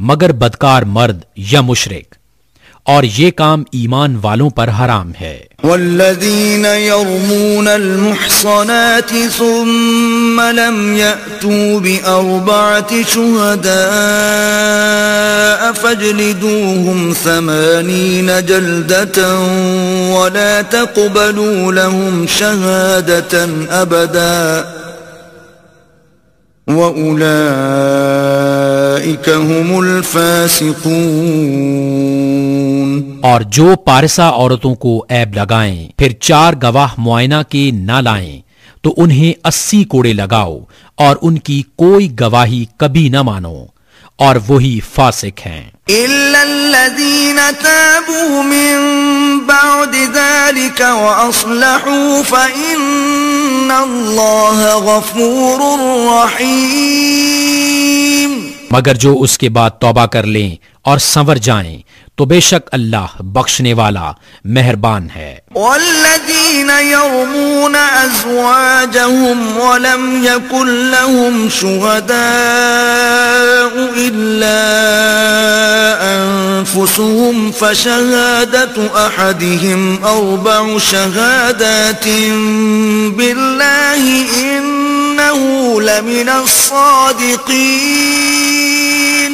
مگر بدکار مرد یا مشرک اور یہ کام ایمان والوں پر حرام ہے۔ والذین یرمون المحصنات ثم لم یأتوا بأربعة شہداء فاجلدوهم 80 جلدة ولا تقبلوا لهم شهادة أبدا وَأُولَئِكَ هُمُ الْفَاسِقُونَ۔ اور جو پارسا عورتوں کو عیب لگائیں پھر 4 گواہ معائنہ کے نہ لائیں تو انہیں 80 کوڑے لگاؤ اور ان کی کوئی گواہی کبھی نہ مانو، اور وہی فاسق ہیں۔ إِلَّا الَّذِينَ تَابُوا مِن بَعْدِ ذَلِكَ وَأَصْلَحُوا فَإِنَّ اللَّهَ غَفُورٌ رَّحِيمٌ۔ مگر جو اس کے بعد توبہ کر لیں اور سنور جائیں تو بے شک اللہ بخشنے والا مہربان ہے۔ والذین یرمون ازواجهم ولم یکن لهم شهداء الا انفسهم فشهادة احدهم 4 شهادات بالله انه لمن الصادقین۔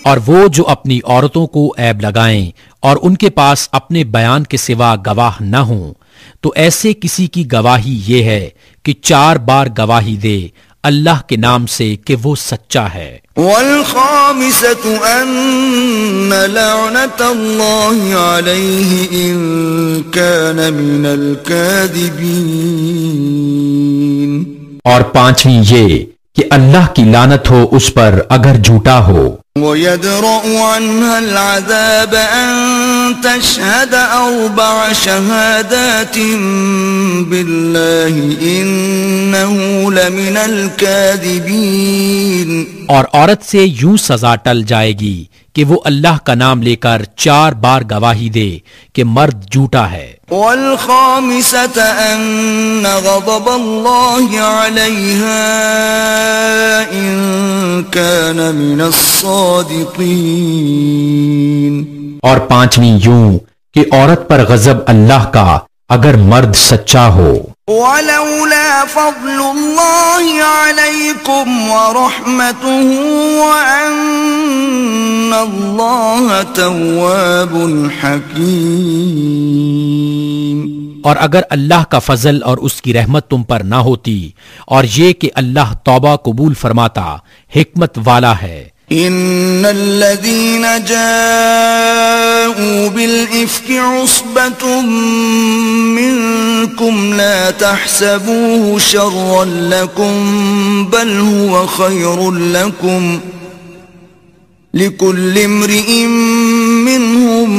اور وہ جو اپنی عورتوں کو عیب لگائیں اور ان کے پاس اپنے بیان کے سوا گواہ نہ ہوں تو ایسے کسی کی گواہی یہ ہے کہ 4 بار گواہی دے اللہ کے نام سے کہ وہ سچا ہے۔ والخامسة ان لعنة اللہ علیہ ان كان من الكاذبین۔ اور 5ویں یہ کہ اللہ کی لعنت ہو اس پر اگر جھوٹا ہو۔ وَيَدْرَأُ عَنْهَا الْعَذَابَ أَن تَشْهَدَ 4 شَهَادَاتٍ بِاللَّهِ إِنَّهُ لَمِنَ الْكَاذِبِينَ۔ اور عورت سے یوں سزا ٹل جائے گی کہ وہ اللہ کا نام لے کر 4 بار گواہی دے کہ مرد جھوٹا ہے۔ والخامسة أن غضب الله عليها إن كان من الصادقين۔ اور 5ویں یوں کہ عورت پر غضب اللہ کا اگر مرد سچا ہو۔ ولولا فضل الله عليكم ورحمته وأن الله تواب حكيم۔ اور اگر اللہ کا فضل اور اس کی رحمت تم پر نہ ہوتی اور یہ کہ اللہ توبہ قبول فرماتا، حکمت والا ہے۔ ان الذين جاءوا بالافك عصبة منكم لا تحسبوه شرا لكم بل هو خير لكم لكل امرئ منهم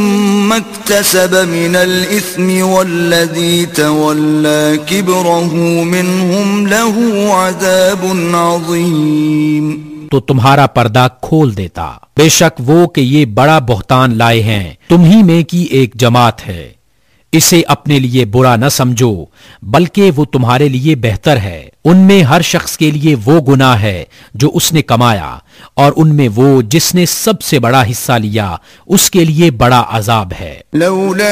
ما اكتسب من الاثم والذي تولى كبره منهم له عذاب عظيم۔ تو تمہارا پردہ کھول دیتا، بے شک وہ کہ یہ بڑا بہتان لائے ہیں تمہی میں کی ایک جماعت ہے، اسے اپنے لیے برا نہ سمجھو بلکہ وہ تمہارے لیے بہتر ہے۔ ان میں ہر شخص کے لیے وہ گناہ ہے جو اس نے کمایا، اور ان میں وہ جس نے سب سے بڑا حصہ لیا اس کے لیے بڑا عذاب ہے۔ لولا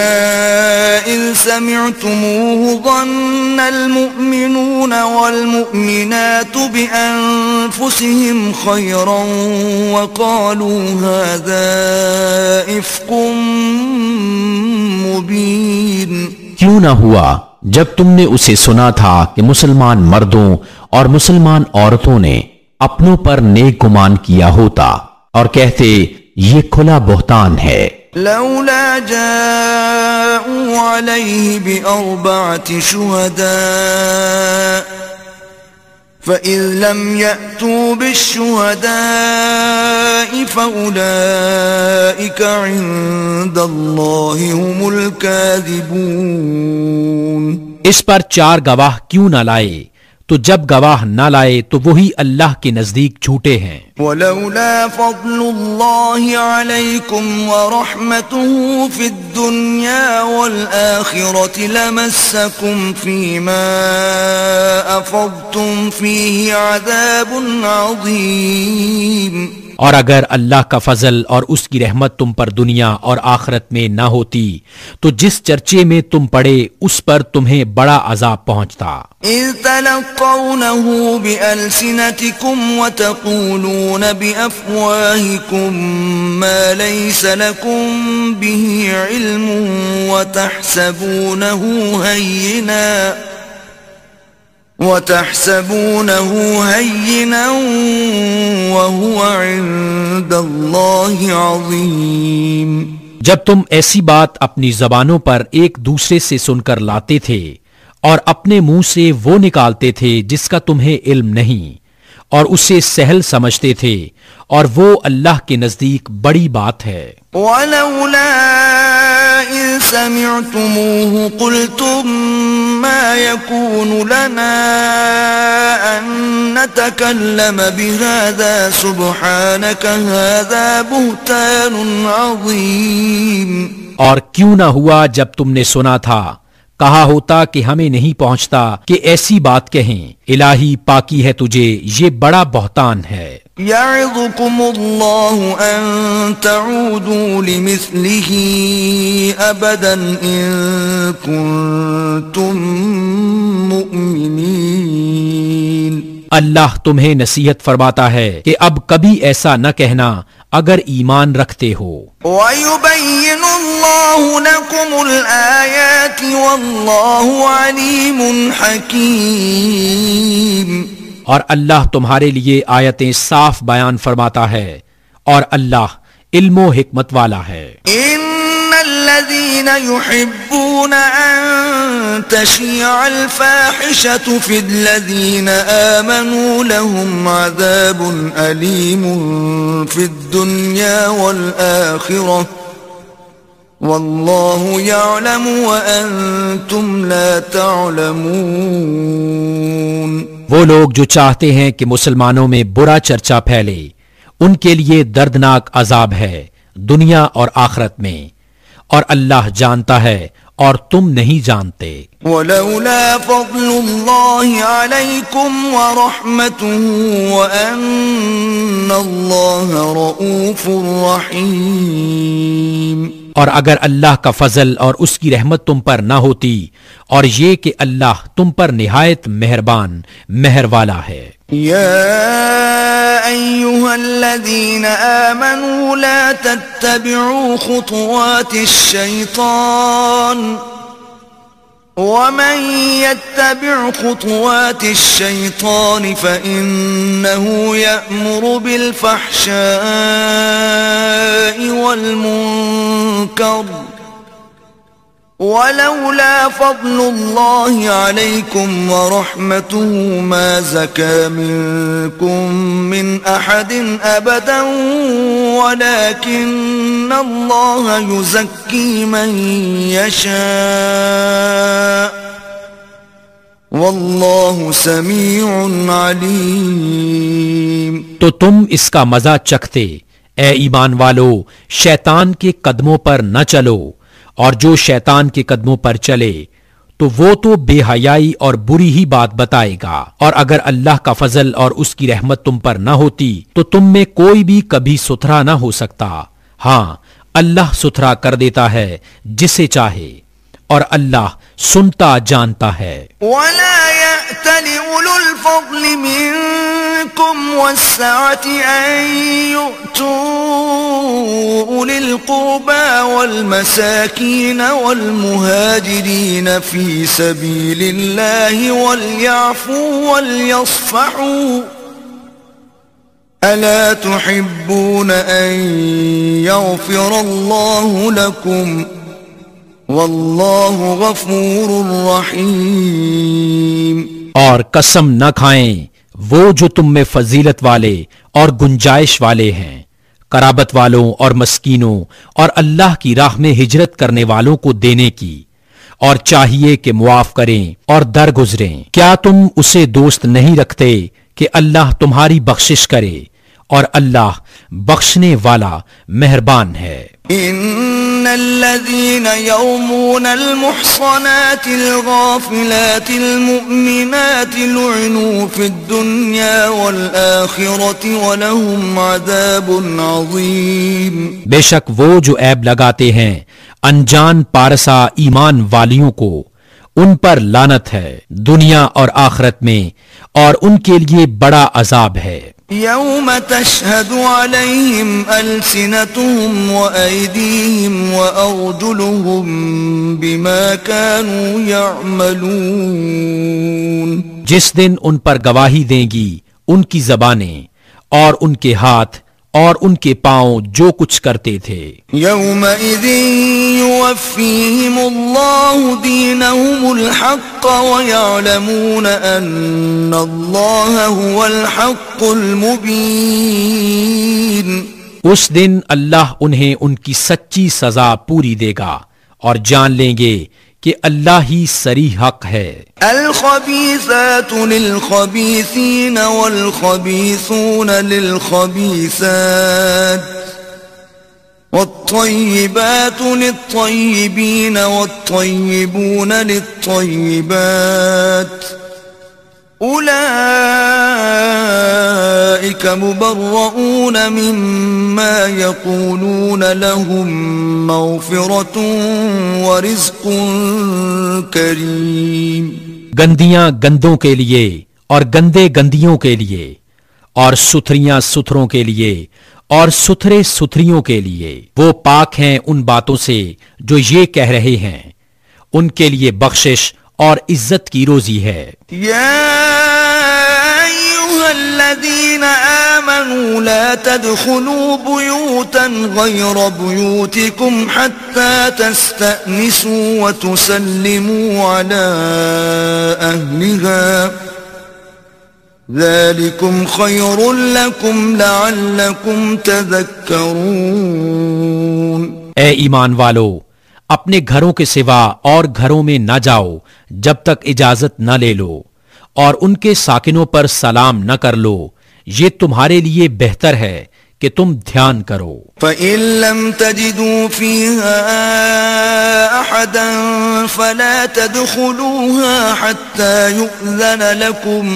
اذ سمعتموه ظن المؤمنون والمؤمنات بانفسهم خيرا وقالوا هذا افك مبين۔ کیوں نہ ہوا جب تم نے اسے سنا تھا کہ مسلمان مردوں اور مسلمان عورتوں نے اپنوں پر نیک گمان کیا ہوتا اور کہتے یہ کھلا بہتان ہے۔ لولا جاءوا عليه ب4 شهداء فإذ لم يأتوا بالشهداء فأولئك عند الله هم الكاذبون۔ اس پر 4 گواہ کیوں نہ لائے؟ تو جب گواہ نہ لائے تو وہی اللہ کے نزدیک جھوٹے ہیں۔ ولولا فضل الله عليكم ورحمته في الدنيا والآخرة لمسكم فيما أفضتم فيه عذاب عظيم۔ اور اگر اللہ کا فضل اور اس کی رحمت تم پر دنیا اور آخرت میں نہ ہوتی تو جس چرچے میں تم پڑے اس پر تمہیں بڑا عذاب پہنچتا۔ إذ تلقونه بألسنتكم وتقولون بأفواهكم ما ليس لكم به علم وتحسبونه هينا وهو عند الله عظيم۔ جب تم ایسی بات اپنی زبانوں پر ایک دوسرے سے سن کر لاتے تھے اور اپنے منہ سے وہ نکالتے تھے جس کا تمہیں علم نہیں اور اسے سہل سمجھتے تھے اور وہ اللہ کے نزدیک بڑی بات ہے۔ وَلَوْلَا إِذْ سَمِعْتُمُوهُ قُلْتُمْ مَا يَكُونُ لَنَا أَن نَّتَكَلَّمَ بِهَذَا سُبْحَانَكَ هَذَا بُهْتَانٌ عَظِيمٌ۔ اور کیوں نہ ہوا جب تم نے سنا تھا، کہا ہوتا کہ ہمیں نہیں پہنچتا کہ ایسی بات کہیں، الہی پاکی ہے تجھے، یہ بڑا بہتان ہے۔ يَعِظُكُمُ اللَّهُ أَن تَعُودُوا لِمِثْلِهِ أَبَدًا إِن كُنتُم مُّؤْمِنِينَ۔ اللہ تمہیں نصیحت فرماتا ہے کہ اب کبھی ایسا نہ کہنا اگر ایمان رکھتے ہو۔ وَيُبَيِّنُ اللَّهُ لَكُمُ الْآيَاتِ وَاللَّهُ عَلِيمٌ حَكِيمٌ۔ اور اللہ تمہارے لیے آیتیں صاف بیان فرماتا ہے اور اللہ علم و حکمت والا ہے۔ إِنَّ الَّذِينَ يُحِبُّونَ أَن تَشِيعَ الْفَاحِشَةُ فِي الَّذِينَ آمَنُوا لَهُمْ عَذَابٌ أَلِيمٌ فِي الدُّنْيَا وَالْآخِرَةِ وَاللَّهُ يَعْلَمُ وَأَنْتُمْ لَا تَعْلَمُونَ۔ وہ لوگ جو چاہتے ہیں کہ مسلمانوں میں برا چرچا پھیلے، ان کے لیے دردناک عذاب ہے دنیا اور آخرت میں، اور اللہ جانتا ہے اور تم نہیں جانتے۔ وَلَوْلَا فَضْلُ اللَّهِ عَلَيْكُمْ وَرَحْمَتُهُ وَأَنَّ اللَّهَ رَءُوفٌ رَحِيمٌ۔ اور اگر اللہ کا فضل اور اس کی رحمت تم پر نہ ہوتی اور یہ کہ اللہ تم پر نہایت مہربان مہر والا ہے۔ يا أيها الذين آمنوا لا تتبعوا خطوات الشيطان ومن يتبع خطوات الشيطان فإنه يأمر بالفحشاء والمنكر ولولا فضل الله عليكم ورحمته ما زكى منكم من أحد أبدا ولكن الله يزكي من يشاء واللہ سمیع علیم۔ تو تم اس کا مزہ چکھتے، اے ایمان والو، شیطان کے قدموں پر نہ چلو، اور جو شیطان کے قدموں پر چلے تو وہ تو بے حیائی اور بری ہی بات بتائے گا، اور اگر اللہ کا فضل اور اس کی رحمت تم پر نہ ہوتی تو تم میں کوئی بھی کبھی ستھرا نہ ہو سکتا۔ ہاں، اللہ ستھرا کر دیتا ہے جسے چاہے، اور اللہ سنتا جانتا ہے۔ وَلَا يَأْتَلِ أُولُو الْفَضْلِ مِنكُمْ وَالسَّعَةِ أَن يُؤْتُوا أُولِي الْقُرْبَى وَالْمَسَاكِينَ وَالْمُهَاجِرِينَ فِي سَبِيلِ اللَّهِ وَلْيَعْفُوا وَلْيَصْفَحُوا أَلَا تُحِبُّونَ أَن يَغْفِرَ اللَّهُ لَكُمْ واللہ غفور رحیم۔ اور قسم نہ کھائیں وہ جو تم میں فضیلت والے اور گنجائش والے ہیں، قرابت والوں اور مسکینوں اور اللہ کی راہ میں ہجرت کرنے والوں کو دینے کی، اور چاہیے کہ معاف کریں اور درگزریں۔ کیا تم اسے دوست نہیں رکھتے کہ اللہ تمہاری بخشش کرے اور اللہ بخشنے والا مہربان ہے۔ إن الذين يرمون المحصنات الغافلات المؤمنات لعنوا في الدنيا والآخرة ولهم عذاب عظيم۔ بے شک وہ جو عیب لگاتے ہیں انجان پارسا ایمان والیوں کو، ان پر لعنت ہے دنیا اور آخرت میں، اور ان کے لیے بڑا عذاب ہے۔ يوم تشهد عليهم ألسنتهم وأيديهم وأرجلهم بما كانوا يعملون۔ جس دن ان پر گواہی دیں گی ان کی زبانیں اور ان کے ہاتھ اور ان کے پاؤں جو کچھ کرتے تھے۔ يومئذ يوفيهم الله دينهم الحق ويعلمون أن الله هو الحق المبين۔ اس دن اللہ انہیں ان کی سچی سزا پوری دے گا اور جان لیں گے کہ اللہ ہی صریح حق ہے۔ الخبيثات للخبيثين والخبيثون للخبيثات والطيبات للطيبين والطيبون للطيبات أولئك مبرؤون مما يقولون لهم مغفرة ورزق كريم۔ گندیاں گندوں کے لیے اور گندے گندیوں کے لیے، اور ستھریاں ستھروں کے لیے اور ستھرے ستھریوں کے لیے۔ وہ پاک ہیں ان باتوں سے جو یہ کہہ رہے ہیں، ان کے لیے بخشش اور عزت کی روزی ہے۔ يا أيها الذين آمنوا لا تدخلوا بيوتا غير بيوتكم حتى تستأنسوا وتسلموا على أهلها ذلكم خير لكم لعلكم تذكرون۔ اے ایمان والو، اپنے گھروں کے سوا اور گھروں میں نہ جاؤ جب تک اجازت نہ لے لو، اور ان کے ساکنوں پر سلام نہ کر لو، یہ تمہارے لیے بہتر ہے کہ تم دھیان کرو۔ فَإِن لَّمْ تَجِدُوا فِيهَا أَحَدًا فَلَا تَدْخُلُوهَا حَتَّى يُؤْذَنَ لَكُمْ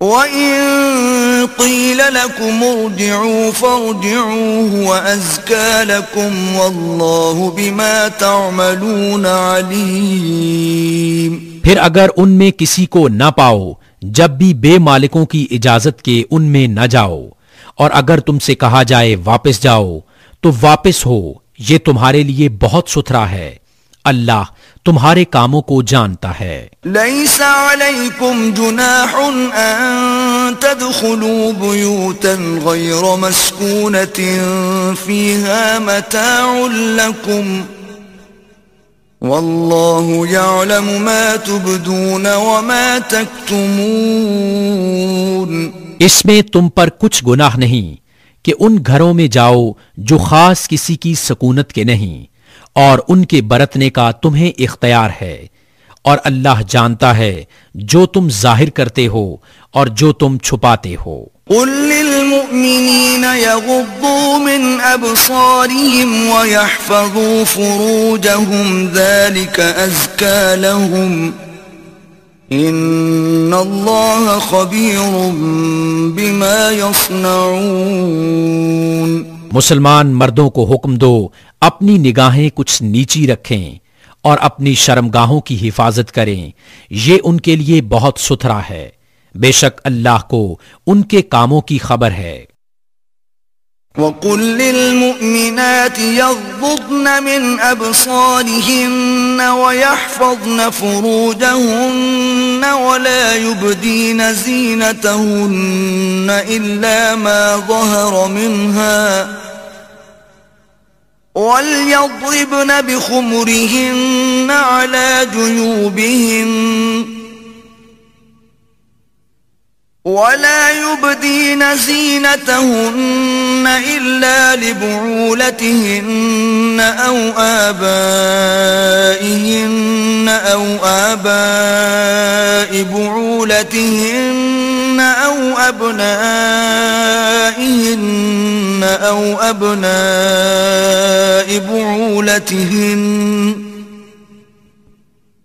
وَإِن قِيلَ لَكُمْ ارْجِعُوا فَارْجِعُوا هُوَ أَزْكَىٰ لَكُمْ وَاللَّهُ بِمَا تَعْمَلُونَ عَلِيمٌ۔ پھر اگر ان میں کسی کو نہ پاؤ، جب بھی بے مالکوں کی اجازت کے ان میں نہ جاؤ، اور اگر تم سے کہا جائے واپس جاؤ تو واپس ہو، یہ تمہارے لیے بہت ستھرا ہے، اللہ تمہارے کاموں کو جانتا ہے۔ لَيْسَ عَلَيْكُمْ جُنَاحٌ أَن تَدْخُلُوا بُيُوتًا غَيْرَ مَسْكُونَةٍ فِيهَا مَتَاعٌ لَكُمْ وَاللَّهُ يَعْلَمُ مَا تُبْدُونَ وَمَا تَكْتُمُونَ۔ اس میں تم پر کچھ گناہ نہیں کہ ان گھروں میں جاؤ جو خاص کسی کی سکونت کے نہیں، اور ان کے برتنے کا تمہیں اختیار ہے، اور اللہ جانتا ہے جو تم ظاہر کرتے ہو اور جو تم چھپاتے ہو۔ قُل لِّلْمُؤْمِنِينَ يَغُضُّوا مِنْ أَبْصَارِهِمْ وَيَحْفَظُوا فُرُوجَهُمْ ذَلِكَ أَزْكَىٰ لَهُمْ إِنَّ اللَّهَ خَبِيرٌ بِمَا يَصْنَعُونَ۔ مسلمان مردوں کو حکم دو اپنی نگاہیں کچھ نیچی رکھیں اور اپنی شرمگاہوں کی حفاظت کریں، یہ ان کے لیے بہت ستھرا ہے، بے شک اللہ کو ان کے کاموں کی خبر ہے۔ وَقُل لِّلْمُؤْمِنَاتِ يَغْضُضْنَ مِنْ أَبْصَارِهِنَّ وَيَحْفَظْنَ فُرُوجَهُنَّ وَلَا يُبْدِينَ زِينَتَهُنَّ إِلَّا مَا ظَهَرَ مِنْهَا وَلْيَضْرِبْنَ بِخُمُرِهِنَّ عَلَى جُيُوبِهِنَّ وَلَا يُبْدِينَ زِينَتَهُنَّ إِلَّا لِبُعُولَتِهِنَّ أَوْ آبَائِهِنَّ أَوْ آبَاءِ بُعُولَتِهِنَّ أو أبنائهن أو أبناء بعولتهن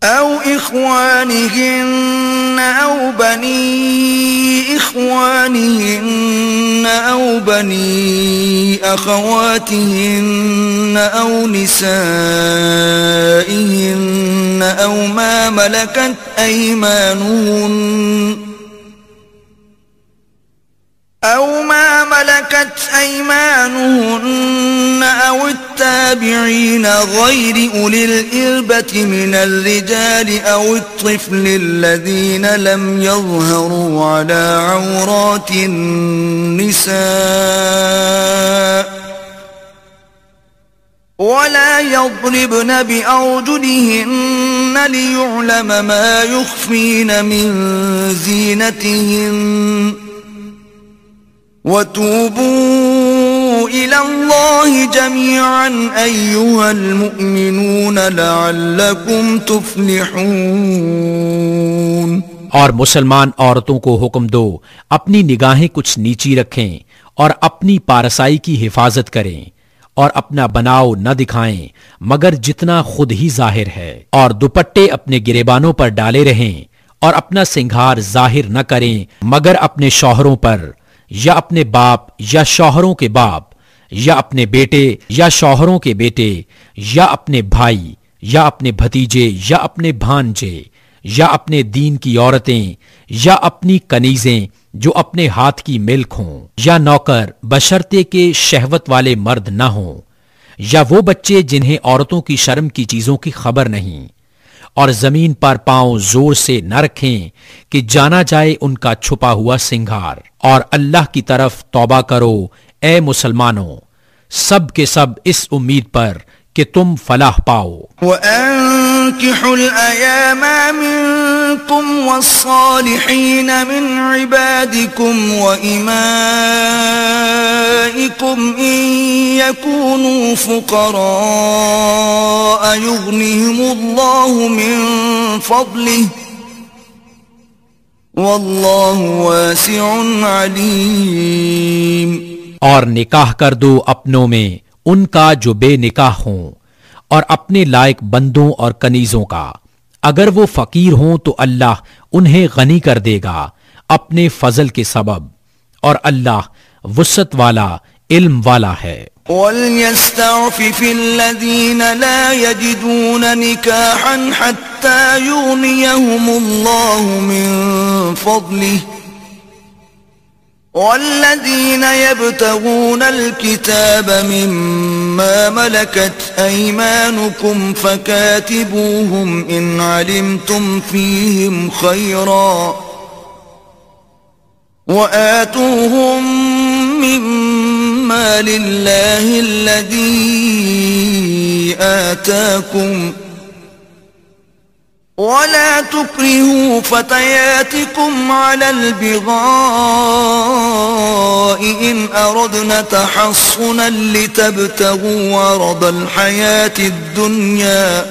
أو إخوانهن أو بني إخوانهن أو بني أخواتهن أو نسائهن أو ما ملكت أيمانهن أو التابعين غير أولي الإربة من الرجال أو الطفل الذين لم يظهروا على عورات النساء ولا يضربن بأرجلهن ليعلم ما يخفين من زينتهن وتوبوا إلى الله جميعا أيها المؤمنون لعلكم تفلحون۔ اور مسلمان عورتوں کو حکم دو اپنی نگاہیں کچھ نیچی رکھیں اور اپنی پارسائی کی حفاظت کریں اور اپنا بناؤ نہ دکھائیں مگر جتنا خود ہی ظاہر ہے، اور دوپٹے اپنے گریبانوں پر ڈالے رہیں اور اپنا سنگھار ظاہر نہ کریں مگر اپنے شوہروں پر یا اپنے باپ یا شوہروں کے باپ یا اپنے بیٹے یا شوہروں کے بیٹے یا اپنے بھائی یا اپنے بھتیجے یا اپنے بھانجے یا اپنے دین کی عورتیں یا اپنی کنیزیں جو اپنے ہاتھ کی ملک ہوں یا نوکر بشرطے کے شہوت والے مرد نہ ہوں یا وہ بچے جنہیں عورتوں کی شرم کی چیزوں کی خبر نہیں، اور زمین پر پاؤں زور سے نہ رکھیں کہ جانا جائے ان کا چھپا ہوا سنگھار، اور اللہ کی طرف توبہ کرو اے مسلمانوں، سب کے سب اس امید پر کہ تم فلاح پاؤ۔ وَأَنكِحُوا الْأَيَامَ مِنكُمْ وَالصَّالِحِينَ مِنْ عِبَادِكُمْ وَإِمَائِكُمْ إِنْ يَكُونُوا فُقَرَاءَ يُغْنِهِمُ اللَّهُ مِنْ فَضْلِهِ وَاللَّهُ وَاسِعٌ عَلِيمٌ۔ اور نکاح کر دو اپنوں میں ان کا جو بے نکاح ہوں، اور اپنے لائق بندوں اور کنیزوں کا، اگر وہ فقیر ہوں تو اللہ انہیں غنی کر دے گا اپنے فضل کے سبب، اور اللہ وسعت والا علم والا ہے۔ وَلْيَسْتَعْفِفِ الَّذِينَ لَا يَجِدُونَ نِكَاحًا حَتَّى يُغْنِيَهُمُ اللَّهُ مِنْ فَضْلِهِ والذين يبتغون الكتاب مما ملكت أيمانكم فكاتبوهم إن علمتم فيهم خيرا وآتوهم مما لله الذي آتاكم ولا تكرهوا فتياتكم على البغاء إن أردنا تحصنا لتبتغوا عرض الحياة الدنيا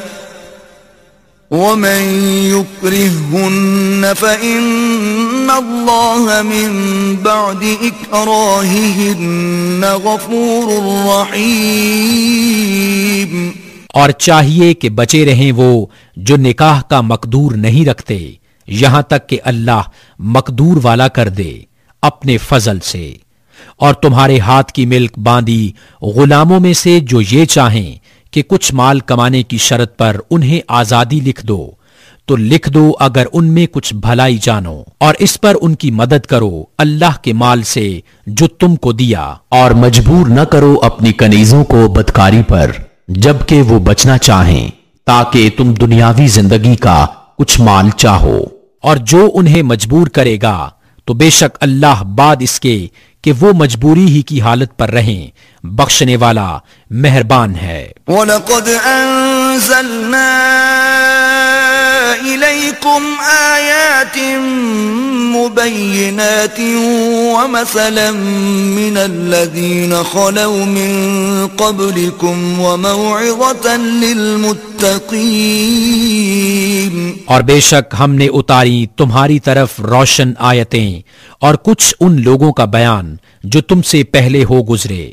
ومن يكرهن فإن الله من بعد إكراههن غفور رحيم۔ اور چاہیے کہ بچے رہیں وہ جو نکاح کا مقدور نہیں رکھتے یہاں تک کہ اللہ مقدور والا کر دے اپنے فضل سے، اور تمہارے ہاتھ کی ملک باندھی غلاموں میں سے جو یہ چاہیں کہ کچھ مال کمانے کی شرط پر انہیں آزادی لکھ دو تو لکھ دو اگر ان میں کچھ بھلائی جانو، اور اس پر ان کی مدد کرو اللہ کے مال سے جو تم کو دیا، اور مجبور نہ کرو اپنی کنیزوں کو بدکاری پر جبکہ وہ بچنا چاہیں تاکہ تم دنیاوی زندگی کا کچھ مال چاہو، اور جو انہیں مجبور کرے گا تو بے شک اللہ بعد اس کے کہ وہ مجبوری ہی کی حالت پر رہیں بخشنے والا مہربان ہے۔ وَلَقَدْ أَنزَلْنَا إليكم آيات مبينات ومثلا من الذين خلوا من قبلكم وموعظة للمتقين. اور بے شک ہم نے اتاری تمہاری طرف روشن آیتیں اور کچھ ان لوگوں کا بیان جو تم سے پہلے ہو گزرے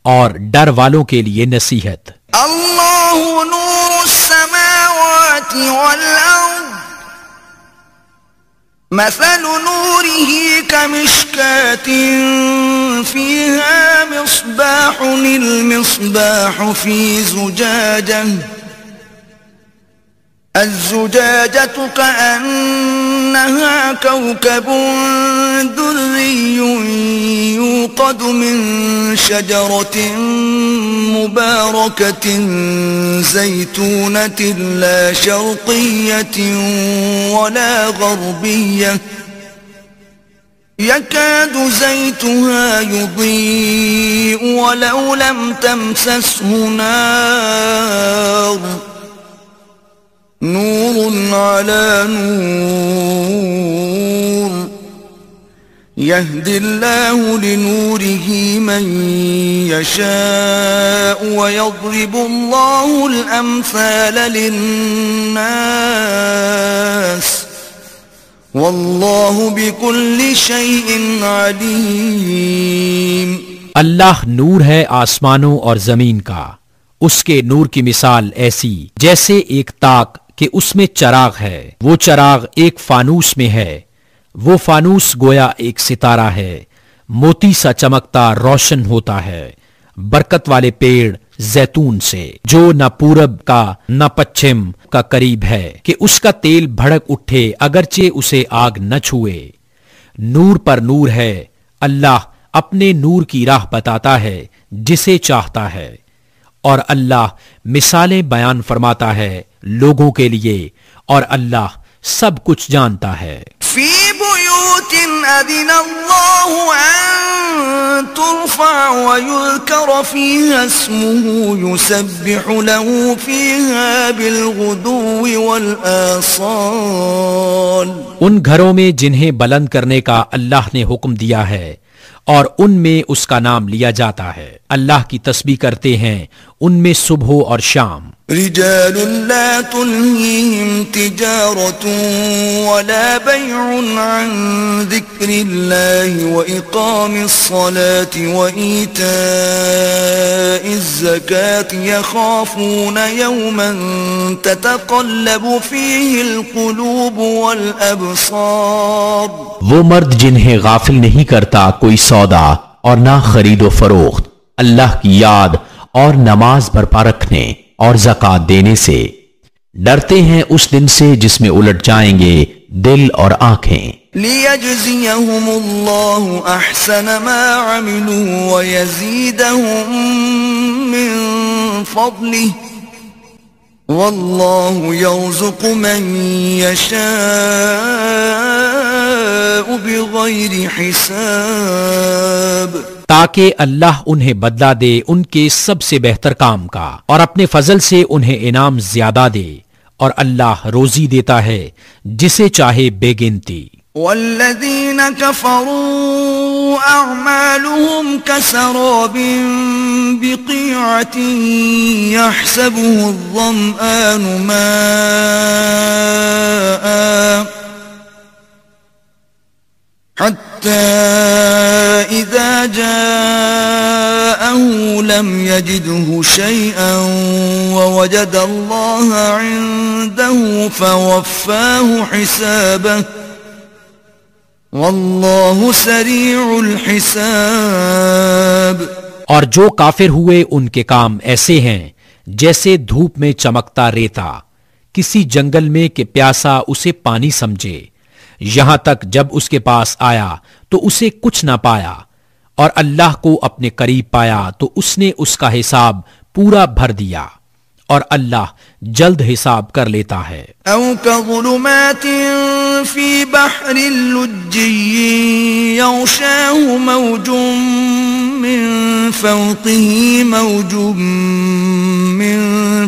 اور ڈر والوں کے لیے نصیحت. اللہ نور السماوات والأرض مثل نوره كمشكاة فيها مصباح المصباح في زجاجة الزجاجة كأنها كوكب دري يوقد من شجرة مباركة زيتونة لا شرقية ولا غربية يكاد زيتها يضيء ولو لم تمسسه نار نور على نور يهدي الله لنوره من يشاء ويضرب الله الأمثال للناس والله بكل شيء عليم. اللہ نور ہے آسمانوں اور زمین کا. اس کے نور کی مثال ایسی جیسے ایک تاک کہ اس میں چراغ ہے. وہ چراغ ایک فانوس میں ہے. وہ فانوس گویا ایک ستارہ ہے، موتی سا چمکتا روشن ہوتا ہے. برکت والے پیڑ زیتون سے جو نہ پورب کا نہ پچھم کا قریب ہے کہ اس کا تیل بھڑک اٹھے اگرچہ اسے آگ نہ چھوئے. نور پر نور ہے. اللہ اپنے نور کی راہ بتاتا ہے جسے چاہتا ہے، اور اللہ مثالیں بیان فرماتا ہے لوگوں کے لیے، اور اللہ سب کچھ جانتا ہے. فی بیوت اذن اللہ ان ترفع ویذکر فیہا اسمہ یسبح له فیہا بالغدو والآصال. ان گھروں میں جنہیں بلند کرنے کا اللہ نے حکم دیا ہے اور ان میں اس کا نام لیا جاتا ہے، اللہ کی تسبیح کرتے ہیں ان میں صبح اور شام. رجال لا تلهيهم تجارة ولا بيع عن ذكر الله وإقام الصلاة وإيتاء الزكاة يخافون يوما تتقلب فيه القلوب والأبصار. وہ مرد جنہیں غافل نہیں کرتا کوئی سودا اور نہ خرید و فروخت اللہ کی یاد اور نماز برپا رکھنے اور زکوٰۃ دینے سے، ڈرتے ہیں اس دن سے جس میں الٹ جائیں گے دل اور آنکھیں. لِيَجْزِيَهُمُ اللَّهُ أَحْسَنَ مَا عَمِلُوا وَيَزِيدَهُم مِّن فَضْلِهِ وَاللَّهُ يَرْزُقُ مَن يَشَاءُ بِغَيْرِ حِسَابٍ. تاکہ اللہ انہیں بدلہ دے ان کے سب سے بہتر کام کا اور اپنے فضل سے انہیں انعام زیادہ دے، اور اللہ روزی دیتا ہے جسے چاہے بے گنتی. والذین کفروا اعمالهم كسراب بقيعة يحسبه الظمآن ماء حتى إذا جاءه لم يجده شيئا ووجد الله عنده فوفاه حسابه والله سريع الحساب. اور جو کافر ہوئے ان کے کام ایسے ہیں جیسے دھوپ میں چمکتا ریتا کسی جنگل میں کہ پیاسا اسے پانی سمجھے، یہاں تک جب اس کے پاس آیا تو اسے کچھ نہ پایا، اور اللہ کو اپنے قریب پایا تو اس نے اس کا حساب پورا بھر دیا، اور اللہ جلد حساب کر لیتا ہے. او كظلمات في بحر اللجي يغشاه موج من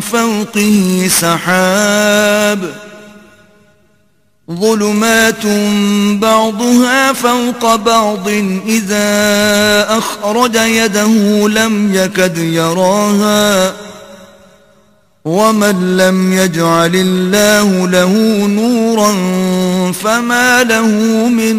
فوقه سحاب ظلمات بعضها فوق بعض إذا أخرج يده لم يكد يراها ومن لم يجعل الله له نورا فما له من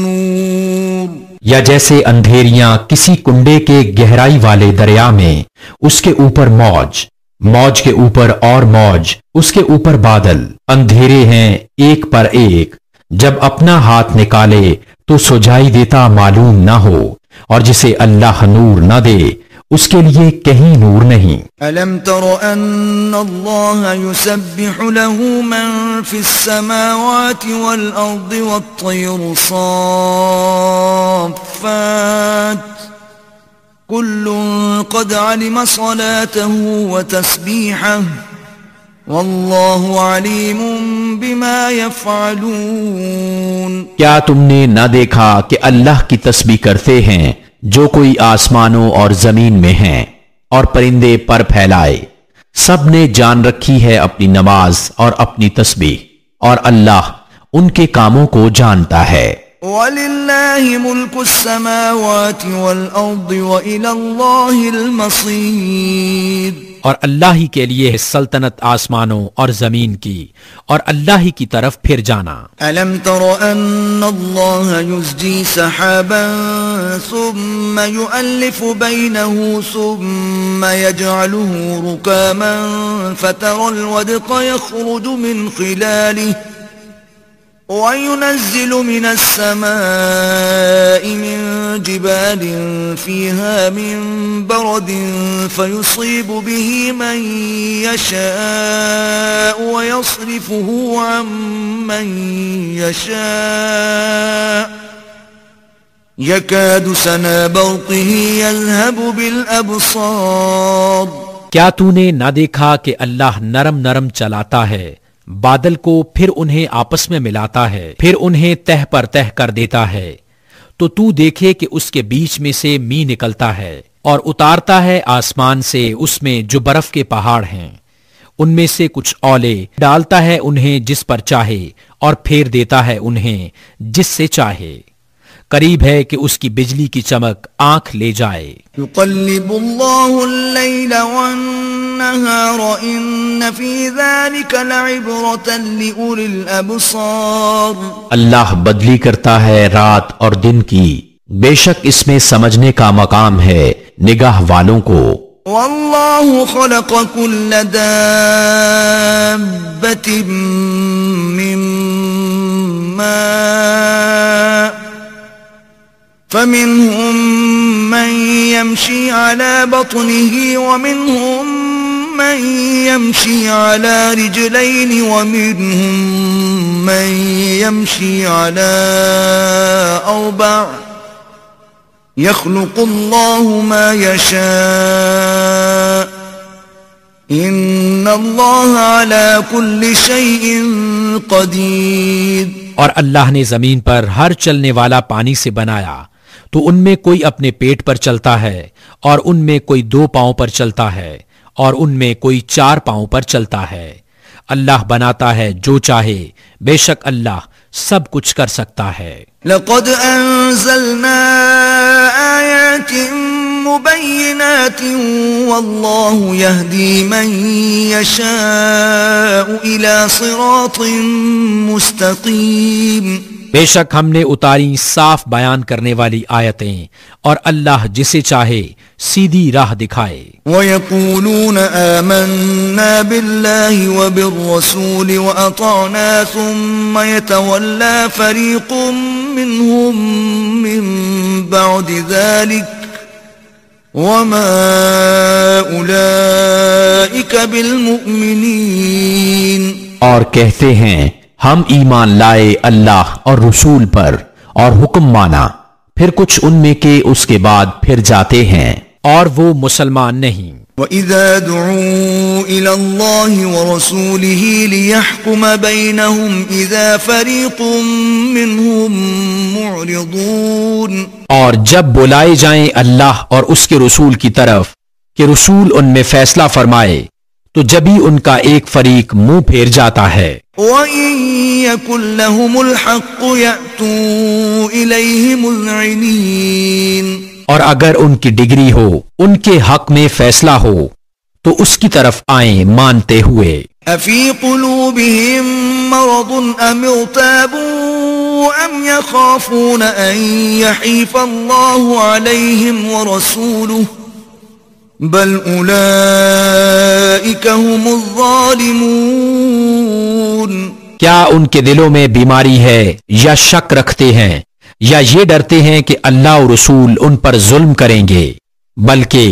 نور. یا جیسے اندھیریاں کسی کنڈے کے گہرائی والے دریا میں، اس کے اوپر موج، موج کے اوپر اور موج، اس کے اوپر بادل، اندھیرے ہیں ایک پر ایک، جب اپنا ہاتھ نکالے تو سجائی دیتا معلوم نہ ہو، اور جسے اللہ نور نہ دے اس کے لیے کہیں نور نہیں. أَلَمْ تَرَ أَنَّ اللَّهَ يُسَبِّحُ لَهُ مَن فِي السَّمَاوَاتِ وَالْأَرْضِ وَالطَّيْرُ صَافَّاتٍ كُلٌّ قَدْ عَلِمَ صَلَاتَهُ وَتَسْبِيحَهُ وَاللَّهُ عَلِيمٌ بِمَا يَفْعَلُونَ. کیا تم نے نہ دیکھا کہ اللہ کی تسبیح کرتے ہیں جو کوئی آسمانوں اور زمین میں ہیں، اور پرندے پر پھیلائے، سب نے جان رکھی ہے اپنی نماز اور اپنی تسبیح، اور اللہ ان کے کاموں کو جانتا ہے. وَلِلَّهِ مُلْكُ السَّمَاوَاتِ وَالْأَرْضِ وَإِلَى اللَّهِ الْمَصِيرُ. اور اللہ ہی کے لیے ہے سلطنت آسمانوں اور زمین کی، اور اللہ ہی کی طرف پھر جانا. أَلَمْ تَرَ أَنَّ اللَّهَ يُزْجِي سَحَابًا ثُمَّ يُؤَلِّفُ بَيْنَهُ ثُمَّ يَجْعَلُهُ رُكَامًا فَتَرَى الْوَدْقَ يَخْرُجُ مِنْ خِلَالِهِ وَيُنَزِّلُ مِنَ السَّمَاءِ مِن جِبَالٍ فِيهَا مِن بَرَدٍ فَيُصِيبُ بِهِ مَن يَشَاءُ وَيَصْرِفُهُ عَن مَّن يَشَاءُ يَكَادُ سَنَا بَرْقِهِ يَذْهَبُ بِالْأَبْصَارِ. کیا تو نے نہ دیکھا کہ اللہ نرم نرم چلاتا ہے بادل کو، پھر انہیں آپس میں ملاتا ہے، پھر انہیں تہ پر تہ کر دیتا ہے، تو تو دیکھے کہ اس کے بیچ میں سے می نکلتا ہے اور اتارتا ہے آسمان سے اس میں جو برف کے پہاڑ ہیں، ان میں سے کچھ اولے ڈالتا ہے انہیں جس پر چاہے اور پھیر دیتا ہے انہیں جس سے چاہے. قریب ہے کہ اس کی بجلی کی چمک آنکھ لے جائے. يقلب الله الليل والنهار إن في ذلك لعبرة لأولي الأبصار. اللہ بدلی کرتا ہے رات اور دن کی، بے شک اس میں سمجھنے کا مقام ہے نگاہ والوں کو. والله خلق كل دابة من ماء فمنهم من يمشي على بطنه ومنهم من يمشي على رجلين ومنهم من يمشي على أربع يخلق الله ما يشاء إن الله على كل شيء قدير. اور اللہ نے زمین پر ہر چلنے والا پانی سے بنایا، تو ان میں کوئی اپنے پیٹ پر چلتا ہے، اور ان میں کوئی 2 پاؤں پر چلتا ہے، اور ان میں کوئی 4 پاؤں پر چلتا ہے. اللہ بناتا ہے جو چاہے، بے شک اللہ سب کچھ کر سکتا ہے. لقد انزلنا آیات مبینات واللہ یہدی من یشاء الى صراط مستقیم. بے شک ہم نے اتاری صاف بیان کرنے والی آیتیں، اور اللہ جسے چاہے سیدھی راہ دکھائے. وَيَقُولُونَ آمَنَّا بِاللَّهِ وَبِالرَّسُولِ وَأَطَعْنَا ثُمَّ يَتَوَلَّى فَرِيقٌ مِّنْهُمْ مِّن بَعْدِ ذَلِكَ وَمَا أُولَئِكَ بِالْمُؤْمِنِينَ. اور کہتے ہیں ہم ایمان لائے اللہ اور رسول پر اور حکم مانا، پھر کچھ ان میں کے اس کے بعد پھر جاتے ہیں اور وہ مسلمان نہیں. وَإِذَا دُعُوا إِلَى اللَّهِ وَرَسُولِهِ لِيَحْكُمَ بَيْنَهُمْ إِذَا فَرِيقٌ مِّنْهُمْ مُعْرِضُونَ. اور جب بلائے جائیں اللہ اور اس کے رسول کی طرف کہ رسول ان میں فیصلہ فرمائے، تو جبھی ان کا ایک فریق منہ پھیر جاتا ہے. وَإِن يَكُن لَّهُمُ الْحَقُّ يَأْتُوا إِلَيْهِ مُذْعِنِينَ. اور اگر ان کی ڈگری ہو، ان کے حق میں فیصلہ ہو تو اس کی طرف آئیں مانتے ہوئے. أَفِي قُلُوبِهِم مَّرَضٌ أَمِ ارْتَابُوا أَمْ يَخَافُونَ أَن يَحِيفَ اللَّهُ عَلَيْهِمْ وَرَسُولُهُ بل اولئک هم الظالمون. کیا ان کے دلوں میں بیماری ہے یا شک رکھتے ہیں یا یہ ڈرتے ہیں کہ اللہ اور رسول ان پر ظلم کریں گے؟ بلکہ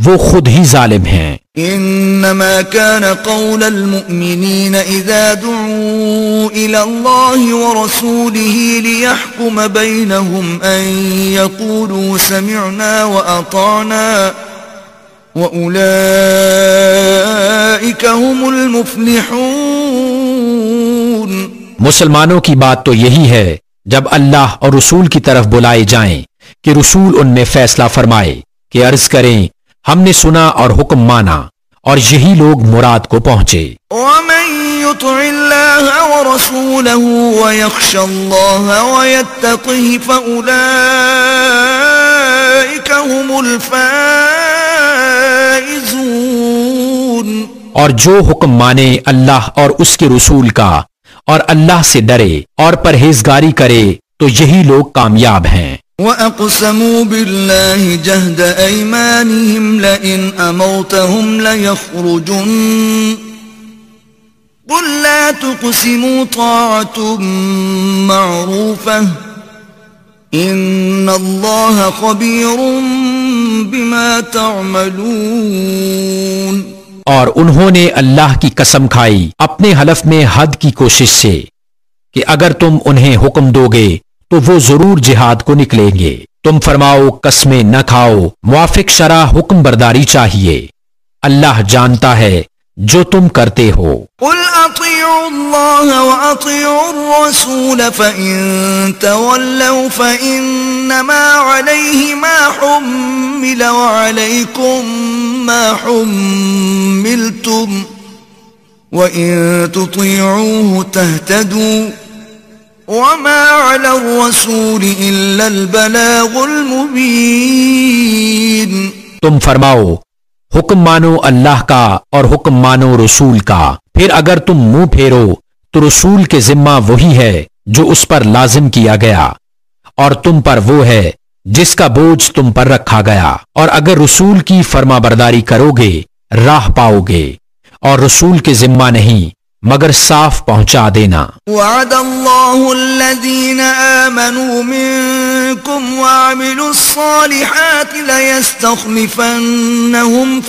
وہ خود ہی ظالم ہیں. انما كان قول المؤمنین اذا دعوا الى الله ورسوله ليحكم بينهم ان يقولوا سمعنا واطعنا وَأُولَئِكَ هُمُ الْمُفْلِحُونَ. مسلمانوں کی بات تو یہی ہے جب اللہ اور رسول کی طرف بلائے جائیں کہ رسول ان میں فیصلہ فرمائے کہ عرض کریں ہم نے سنا اور حکم مانا، اور یہی لوگ مراد کو پہنچے. وَمَن يُطِعِ اللَّهَ وَرَسُولَهُ وَيَخْشَ اللَّهَ وَيَتَّقْهِ فَأُولَئِكَ هُمُ الْفَائِزُونَ. اور جو حکم مانے اللہ اور اس کے رسول کا اور اللہ سے ڈرے اور پرہیزگاری کرے تو یہی لوگ کامیاب ہیں. وَأَقْسَمُوا بِاللَّهِ جَهْدَ أَيْمَانِهِمْ لَئِنْ أَمَرْتَهُمْ لَيَخْرُجُنَّ قُلْ لَا تُقْسِمُوا طَاعَةٌ مَّعْرُوفَةٌ إِنَّ اللَّهَ خَبِيرٌ بِمَا تَعْمَلُونَ. اور انہوں نے اللہ کی قسم کھائی اپنے حلف میں حد کی کوشش سے کہ اگر تم انہیں حکم دو گے تو وہ ضرور جہاد کو نکلیں گے. تم فرماؤ قسمیں نہ کھاؤ، موافق شرع حکم برداری چاہیے، اللہ جانتا ہے جو تم کرتے ہو. قل اطیعوا اللہ واطیعوا الرسول فإن تولوا فإنما علیہ ما حمل وعلیکم ما حملتم وإن تطیعوه تهتدوا وما على الرسول إلا البلاغ المبين. تم فرماؤ حکم مانو اللہ کا اور حکم مانو رسول کا، پھر اگر تم منہ پھیرو تو رسول کے ذمہ وہی ہے جو اس پر لازم کیا گیا، اور تم پر وہ ہے جس کا بوجھ تم پر رکھا گیا، اور اگر رسول کی فرما برداری کرو گے راہ پاؤ گے، اور رسول کے ذمہ نہیں مگر صاف پہنچا دینا. وعد اللہ الذین آمنوا منکم وعملوا الصالحات لیستخلفنہم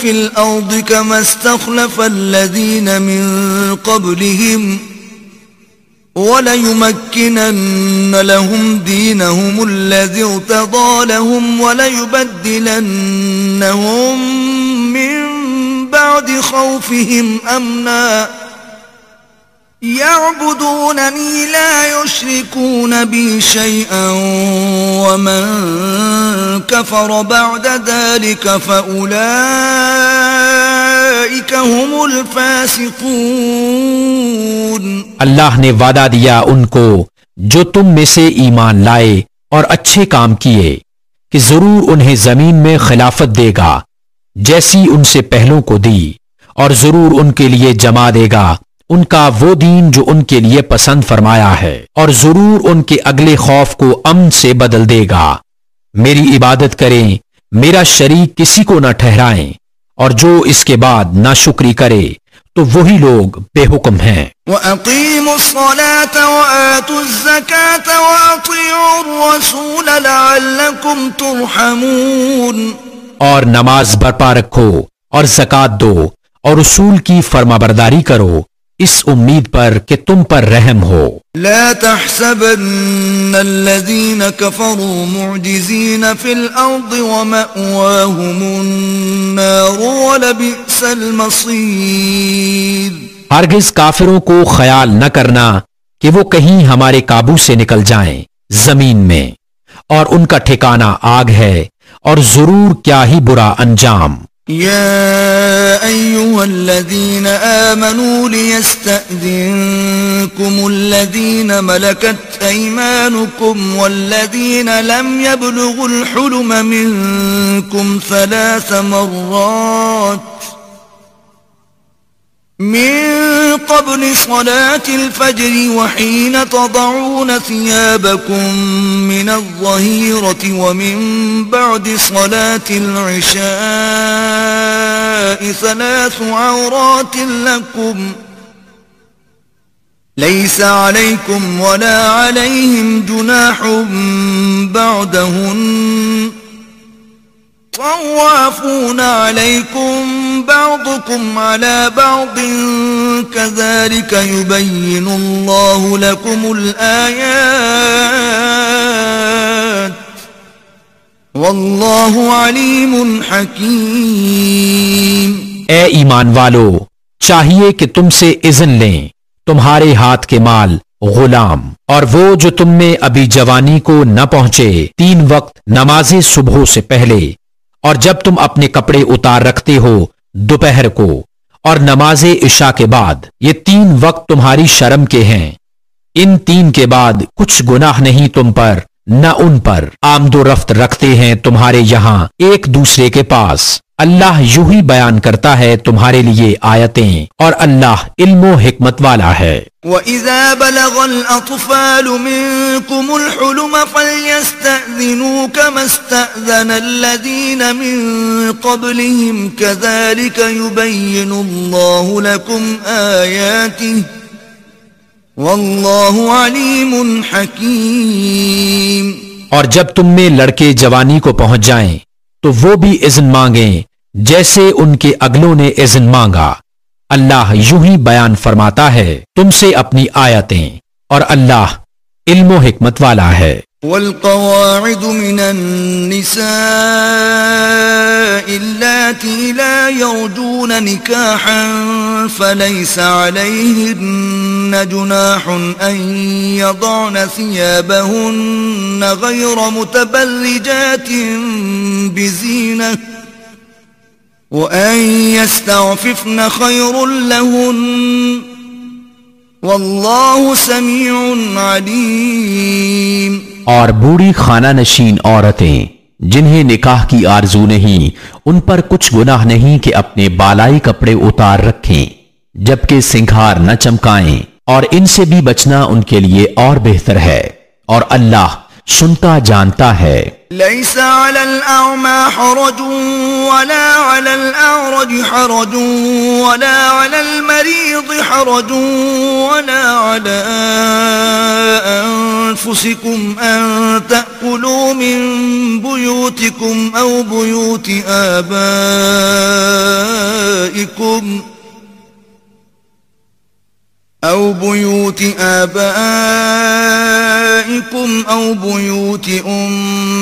فی الارض کما استخلف الذین من قبلہم وَلَيُمَكِّنَنَّ لَهُمْ دِينَهُمُ الَّذِي ارْتَضَىٰ لَهُمْ وَلَيُبَدِّلَنَّهُمْ مِنْ بَعْدِ خَوْفِهِمْ أَمْنًا يَعْبُدُونَنِي لَا يُشْرِكُونَ بِي شَيْئًا وَمَنْ كَفَرَ بَعْدَ ذَلِكَ فَأُولَئِكَ هُمُ الْفَاسِقُونَ. اللہ نے وعدہ دیا ان کو جو تم میں سے ایمان لائے اور اچھے کام کیے کہ ضرور انہیں زمین میں خلافت دے گا جیسی ان سے پہلوں کو دی، اور ضرور ان کے لیے جما دے گا ان کا وہ دین جو ان کے لیے پسند فرمایا ہے، اور ضرور ان کے اگلے خوف کو امن سے بدل دے گا. میری عبادت کریں، میرا شریک کسی کو نہ ٹھہرائیں، اور جو اس کے بعد ناشکری کرے تو وہی لوگ بے حکم ہیں. وَأَقِيمُوا الصَّلَاةَ وَآتُوا الزَّكَاةَ وَأَطِيعُوا الرَّسُولَ لَعَلَّكُمْ تُرْحَمُونَ. اور نماز برپا رکھو اور زکوٰۃ دو اور رسول کی فرما برداری کرو اس امید پر کہ تم پر رحم ہو. لا تحسبن الذين كفروا معجزين في الأرض ومأواهم النار ولبئس المصير. ہرگز کافروں کو خیال نہ کرنا کہ وہ کہیں ہمارے قابو سے نکل جائیں زمین میں، اور ان کا ٹھکانہ آگ ہے، اور ضرور کیا ہی برا انجام. يا أيها الذين آمنوا ليستأذنكم الذين ملكت أيمانكم والذين لم يبلغوا الحلم منكم 3 مرات من قبل صلاة الفجر وحين تضعون ثيابكم من الظهيرة ومن بعد صلاة العشاء 3 عورات لكم ليس عليكم ولا عليهم جناح بعدهن طوافون عليكم بعضكم على بعض كذلك يبين الله لكم الآيات والله عليم حكيم. اے ایمان والو، چاہیے کہ تم سے اذن لیں تمہارے ہاتھ کے مال غلام اور وہ جو تم میں ابھی جوانی کو نہ پہنچے 3 وقت نماز صبح سے پہلے، اور جب تم اپنے کپڑے اتار رکھتے ہو دوپہر کو اور نماز عشاء کے بعد، یہ 3 وقت تمہاری شرم کے ہیں. ان 3 کے بعد کچھ گناہ نہیں تم پر نہ ان پر. آمد و رفت رکھتے ہیں تمہارے یہاں ایک دوسرے کے پاس. اللہ یوں ہی بیان کرتا ہے تمہارے لیے آیتیں، اور اللہ علم و حکمت والا ہے. وَإِذَا بَلَغَ الْأَطْفَالُ مِنكُمُ الْحُلُمَ فَلْيَسْتَأْذِنُوا كَمَا اسْتَأْذَنَ الَّذِينَ مِن قَبْلِهِمْ كَذَلِكَ يُبَيِّنُ اللَّهُ لَكُمْ آيَاتِهِ وَاللَّهُ عَلِيمٌ حَكِيمٌ. اور جب تم میں لڑکے جوانی کو پہنچ جائیں تو وہ بھی اذن مانگیں جیسے ان کے اگلوں نے اذن مانگا. اللہ یوں ہی بیان فرماتا ہے تم سے اپنی آیتیں، اور اللہ علم و حکمت والا ہے. والقواعد من النساء اللاتي لا يرجون نكاحا فليس عليهن جناح أن يضعن ثيابهن غير متبرجات بزينة وأن يستعففن خير لهن واللہ سمیع علیم. اور بوڑھی خانہ نشین عورتیں جنہیں نکاح کی آرزو نہیں، ان پر کچھ گناہ نہیں کہ اپنے بالائی کپڑے اتار رکھیں جبکہ سنگھار نہ چمکائیں، اور ان سے بھی بچنا ان کے لیے اور بہتر ہے، اور اللہ سنتا جانتا ہے. ليس على الأعمى حرج ولا على الأعرج حرج ولا على المريض حرج ولا على أنفسكم أن تأكلوا من بيوتكم أو بيوت آبائكم أو بيوت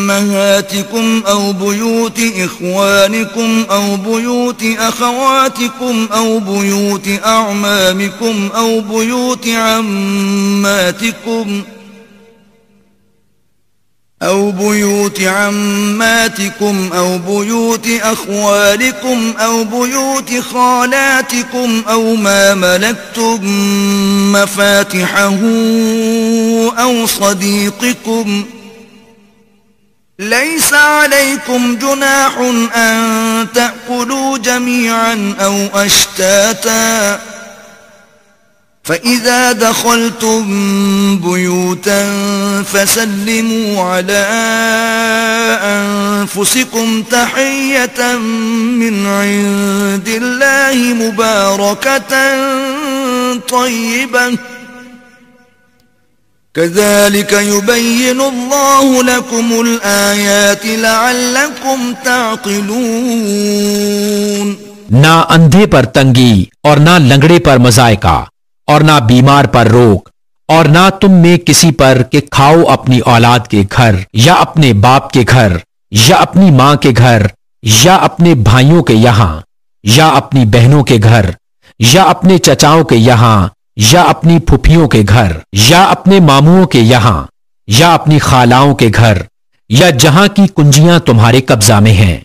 أمهاتكم أو بيوت إخوانكم أو بيوت أخواتكم أو بيوت أعمامكم أو بيوت عماتكم أو بيوت أخوالكم أو بيوت خالاتكم أو ما ملكتم مفاتحه أو صديقكم ليس عليكم جناح أن تأكلوا جميعا أو أشتاتا فإذا دخلتم بيوتا فسلموا على أنفسكم تحية من عند الله مباركة طيبة كذلك يبين الله لكم الآيات لعلكم تعقلون. نہ اندھے پر تنگی اور نہ لنگڑے پر مضائقہ اور نہ بیمار پر روک، اور نہ تم میں کسی پر کہ کھاؤ اپنی اولاد کے گھر یا اپنے باپ کے گھر یا اپنی ماں کے گھر یا اپنے بھائیوں کے یہاں یا اپنی بہنوں کے گھر یا اپنے چچاؤں کے یہاں یا اپنی پھپھیوں کے گھر یا اپنے ماموں کے یہاں یا اپنی خالاؤں کے گھر یا جہاں کی کنجیاں تمہارے قبضہ میں ہیں،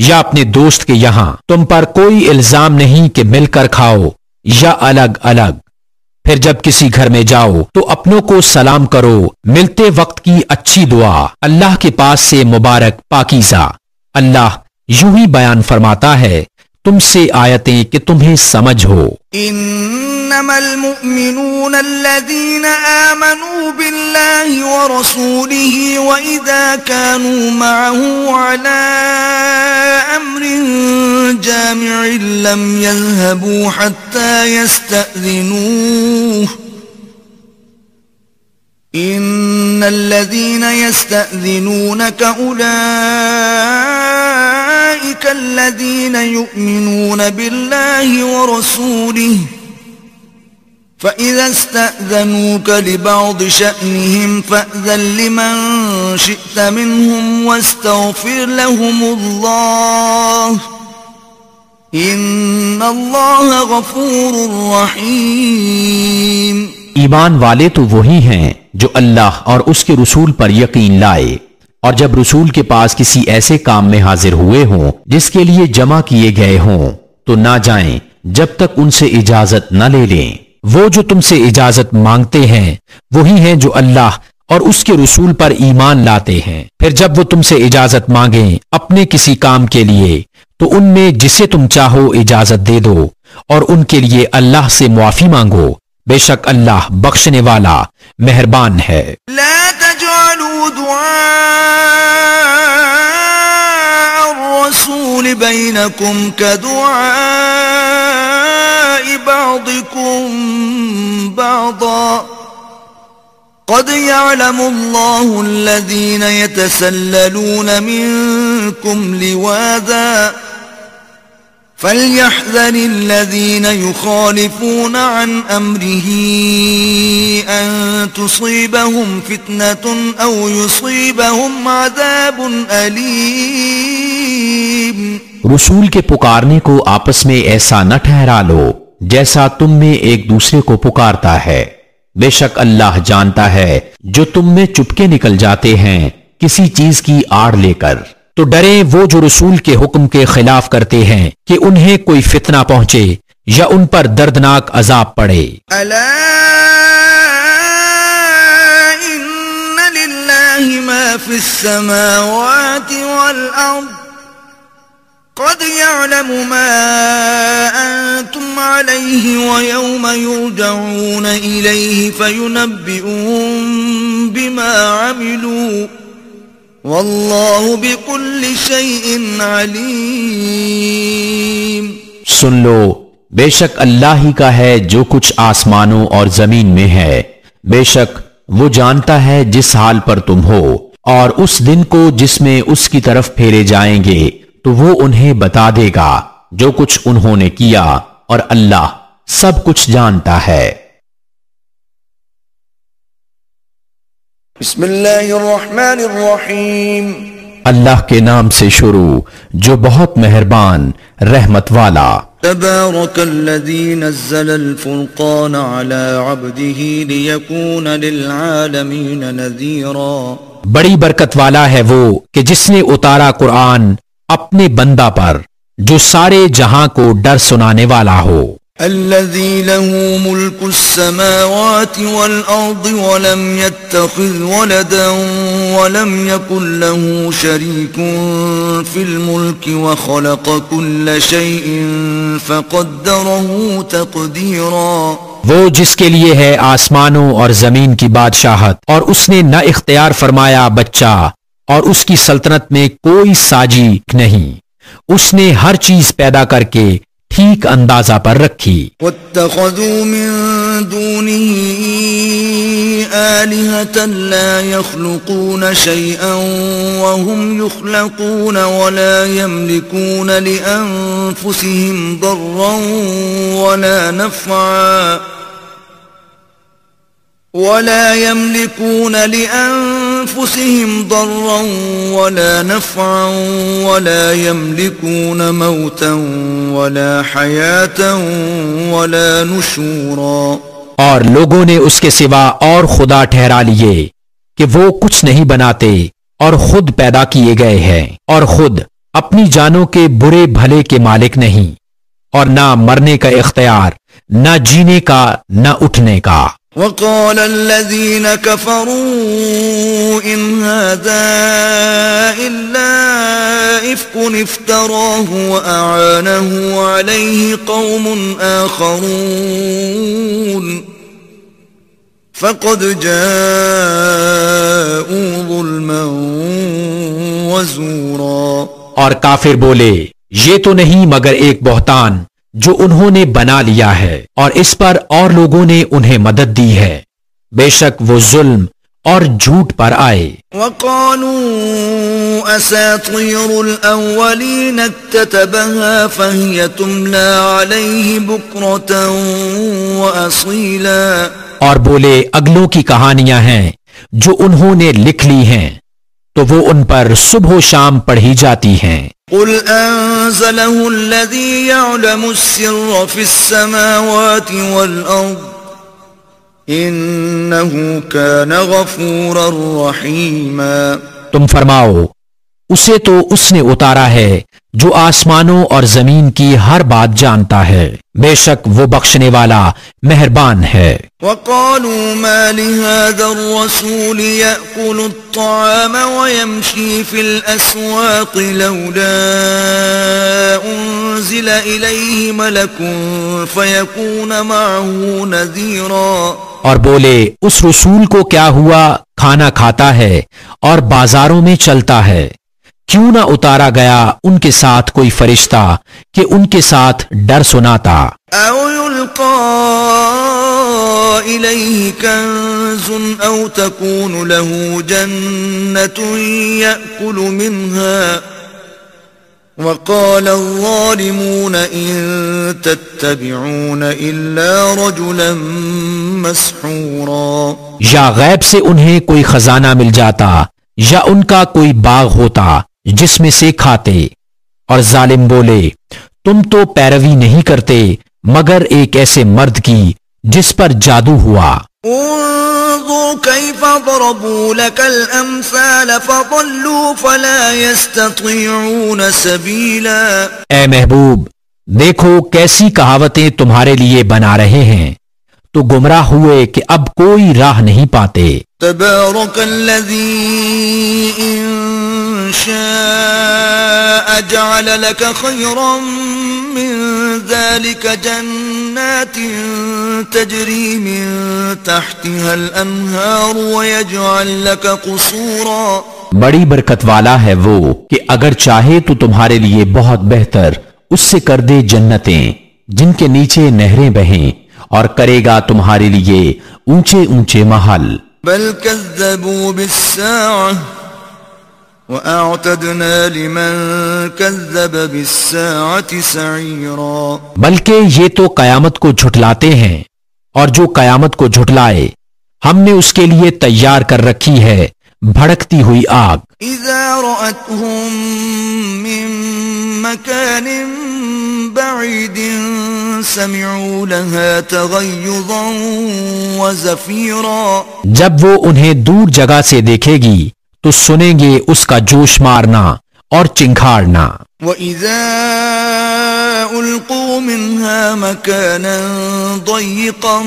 یا اپنے دوست کے یہاں تم پر کوئی الزام نہیں کہ مل کر کھاؤ یا الگ الگ. پھر جب کسی گھر میں جاؤ تو اپنوں کو سلام کرو. ملتے وقت کی اچھی دعا اللہ کے پاس سے مبارک پاکیزہ. اللہ یوں ہی بیان فرماتا ہے تم سے آیتیں کہ تمہیں سمجھ ہو. انما المؤمنون الذين آمنوا بالله ورسوله واذا كانوا معه على امر جامع لم يذهبوا حتى يستأذنوه. ان الذين يستأذنونك اولئك الذين يؤمنون بالله ورسوله فإذا استأذنوك لبعض شأنهم فأذن لمن شئت منهم واستغفر لهم الله ان اللہ غفور رحیم. ایمان والے تو وہی ہیں جو اللہ اور اس کے رسول پر یقین لائے اور جب رسول کے پاس کسی ایسے کام میں حاضر ہوئے ہوں جس کے لیے جمع کیے گئے ہوں تو نہ جائیں جب تک ان سے اجازت نہ لے لیں. وہ جو تم سے اجازت مانگتے ہیں وہی ہیں جو اللہ اور اس کے رسول پر ایمان لاتے ہیں. پھر جب وہ تم سے اجازت مانگیں اپنے کسی کام کے لیے تو ان میں جسے تم چاہو اجازت دے دو اور ان کے لیے اللہ سے معافی مانگو. بے شک اللہ بخشنے والا مہربان ہے. لا تجعلوا دعاء الرسول بينكم كدعاء بعضكم بعضا قد يعلم الله الذين يتسللون منكم لواذا فَلْيَحْذَرِ الَّذِينَ يُخَالِفُونَ عَنْ أَمْرِهِ أَن تُصِيبَهُمْ فِتْنَةٌ أَوْ يُصِيبَهُمْ عَذَابٌ أَلِيمٌ. رسول کے پکارنے کو آپس میں ایسا نہ ٹھہرا لو جیسا تم میں ایک دوسرے کو پکارتا ہے. بے شک اللہ جانتا ہے جو تم میں چپکے نکل جاتے ہیں کسی چیز کی آڑ لے کر. تو ڈریں وہ جو رسول کے حکم کے خلاف کرتے ہیں کہ انہیں کوئی فتنہ پہنچے یا ان پر دردناک عذاب پڑے. الا ان للہ ما فی السماوات والارض قد يعلم ما انتم علیہ ویوم یرجعون الیہ فینبئون بما عملوا واللہ بكل شیء علیم. سن لو بے شک اللہ ہی کا ہے جو کچھ آسمانوں اور زمین میں ہے. بے شک وہ جانتا ہے جس حال پر تم ہو اور اس دن کو جس میں اس کی طرف پھیرے جائیں گے تو وہ انہیں بتا دے گا جو کچھ انہوں نے کیا اور اللہ سب کچھ جانتا ہے. بسم اللہ الرحمن الرحیم. اللہ کے نام سے شروع جو بہت مہربان رحمت والا. تبارک الذی نزل الفرقان علی عبده لیکون للعالمین نذیرا. بڑی برکت والا ہے وہ کہ جس نے اتارا قرآن اپنے بندہ پر جو سارے جہاں کو ڈر سنانے والا ہو. الذي له ملك السماوات والأرض ولم يتخذ ولدا ولم يكن له شريك في الملك وخلق كل شيء فقدره تقديرا. وہ جس کے لیے ہے آسمانوں اور زمین کی بادشاہت اور اس نے نہ اختیار فرمایا بچہ اور اس کی سلطنت میں کوئی ساجی نہیں. اس نے ہر چیز پیدا کر کے ٹھیک اندازہ پر رکھی. واتخذوا من دونه آلهة لا يخلقون شيئا وهم يخلقون ولا يملكون لأنفسهم ضرا ولا نفعا ولا يملكون لأنفسهم ضرا ولا نفعا ولا يملكون موتا ولا حياة ولا نشورا. اور لوگوں نے اس کے سوا اور خدا ٹھہرا لیے کہ وہ کچھ نہیں بناتے اور خود پیدا کیے گئے ہیں اور خود اپنی جانوں کے برے بھلے کے مالک نہیں، اور نہ مرنے کا اختیار، نہ جینے کا، نہ اٹھنے کا۔ وقال الذين كفروا إن هذا إلا إفك افتراه وأعانه عليه قوم آخرون فقد جاءوا ظلما وزورا۔ اور کافر بولے یہ تو نہیں مگر ایک بہتان جو انہوں نے بنا لیا ہے، اور اس پر اور لوگوں نے انہیں مدد دی ہے، بے شک وہ ظلم اور جھوٹ پر آئے۔ وقالوا أساطير الأولين اكتتبها فهي تملى عليه بكرة وأصيلا۔ اور بولے اگلوں کی کہانیاں ہیں جو انہوں نے لکھ لی ہیں تو وہ ان پر صبح و شام پڑھی جاتی ہیں۔ قل أنزله الذي يعلم السر في السماوات والأرض إنه كان غفورا رحيما۔ تم فرماؤ اسے تو اس نے اتارا ہے جو آسمانوں اور زمین کی ہر بات جانتا ہے، بے شک وہ بخشنے والا مہربان ہے۔ وقالوا ما لهذا الرسول يأكل الطعام ويمشي في الأسواق لولا أنزل إليه ملك فيكون معه نذيرا۔ اور بولے اس رسول کو کیا ہوا، کھانا کھاتا ہے اور بازاروں میں چلتا ہے، کیوں نہ اتارا گیا ان کے ساتھ کوئی فرشتہ کہ ان کے ساتھ ڈر سناتا۔ أو يلقى إليه كنز أو تكون له جنة يأكل منها وقال الظالمون إن تتبعون إلا رجلا مسحورا۔ یا غیب سے انہیں کوئی خزانہ مل جاتا یا ان کا کوئی باغ ہوتا جس میں سے کھاتے، اور ظالم بولے تم تو پیروی نہیں کرتے مگر ایک ایسے مرد کی جس پر جادو ہوا۔ انظر كيف ضربوا لك الأمثال فضلوا فلا يستطيعون سبيلا۔ اے محبوب دیکھو کیسی کہاوتیں تمہارے لیے بنا رہے ہیں تو گمراہ ہوئے کہ اب کوئی راہ نہیں پاتے۔ تبارك الذي إن شاء جعل لك خيرا من ذلك جنات تجري من تحتها الأنهار ويجعل لك قصورا۔ بڑی برکت والا ہے وہ کہ اگر چاہے تو تمہارے لیے بہت بہتر اس سے کر دے جنتیں جن کے نیچے نہریں بہیں، اور کرے گا تمہارے لیے اونچے اونچے محل۔ بل كذبوا بالساعة وأعتدنا لمن كذب بالساعة سعيرا۔ بلکہ یہ تو قیامت کو جھٹلاتے ہیں، اور جو قیامت کو جھٹلائے ہم نے اس کے لیے تیار کر رکھی ہے بھڑکتی ہوئی آگ۔ إذا رأتهم من مكان بعيد سمعوا لها تغيظا وزفيرا۔ جب وہ انہیں دور جگہ سے دیکھے گی تو سنیں گے اس کا جوش مارنا اور چنکھاڑنا۔ وَإِذَا أُلْقُوا مِنْهَا مَكَانًا ضَيِّقًا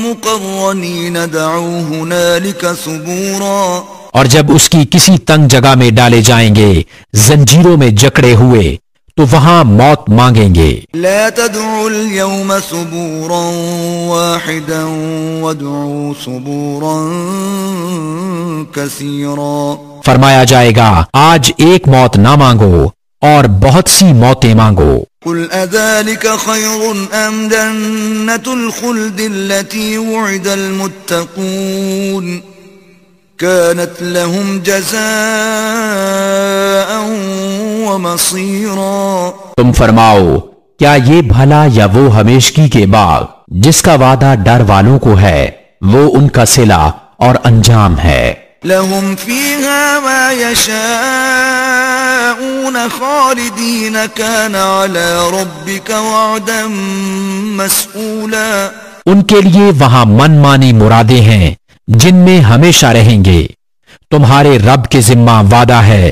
مُقَرَّنِينَ دَعُوا هُنَالِكَ ثُبُورًا۔ اور جب اس کی کسی تنگ جگہ میں ڈالے جائیں گے زنجیروں میں جکڑے ہوئے تو وہاں موت مانگیں گے۔ لا تدعوا اليوم ثبورا واحدا وادعوا ثبورا كثيرا۔ فرمایا جائے گا آج ایک موت نہ مانگو اور بہت سی موتیں مانگو۔ قل اذلك خير ام جنة الخلد التي وعد المتقون كانت لهم جزاء ومصيرا۔ تم فرماؤ کیا یہ بھلا یا وہ ہمیشگی کے باغ جس کا وعدہ ڈر والوں کو ہے وہ ان کا صلہ اور انجام ہے۔ لهم فيها ما يشاءون خالدين كان على ربك وعدا مسئولا۔ ان کے لیے وہاں من مانی مرادیں ہیں جن میں ہمیشہ رہیں گے، تمہارے رب کے ذمہ وعدہ ہے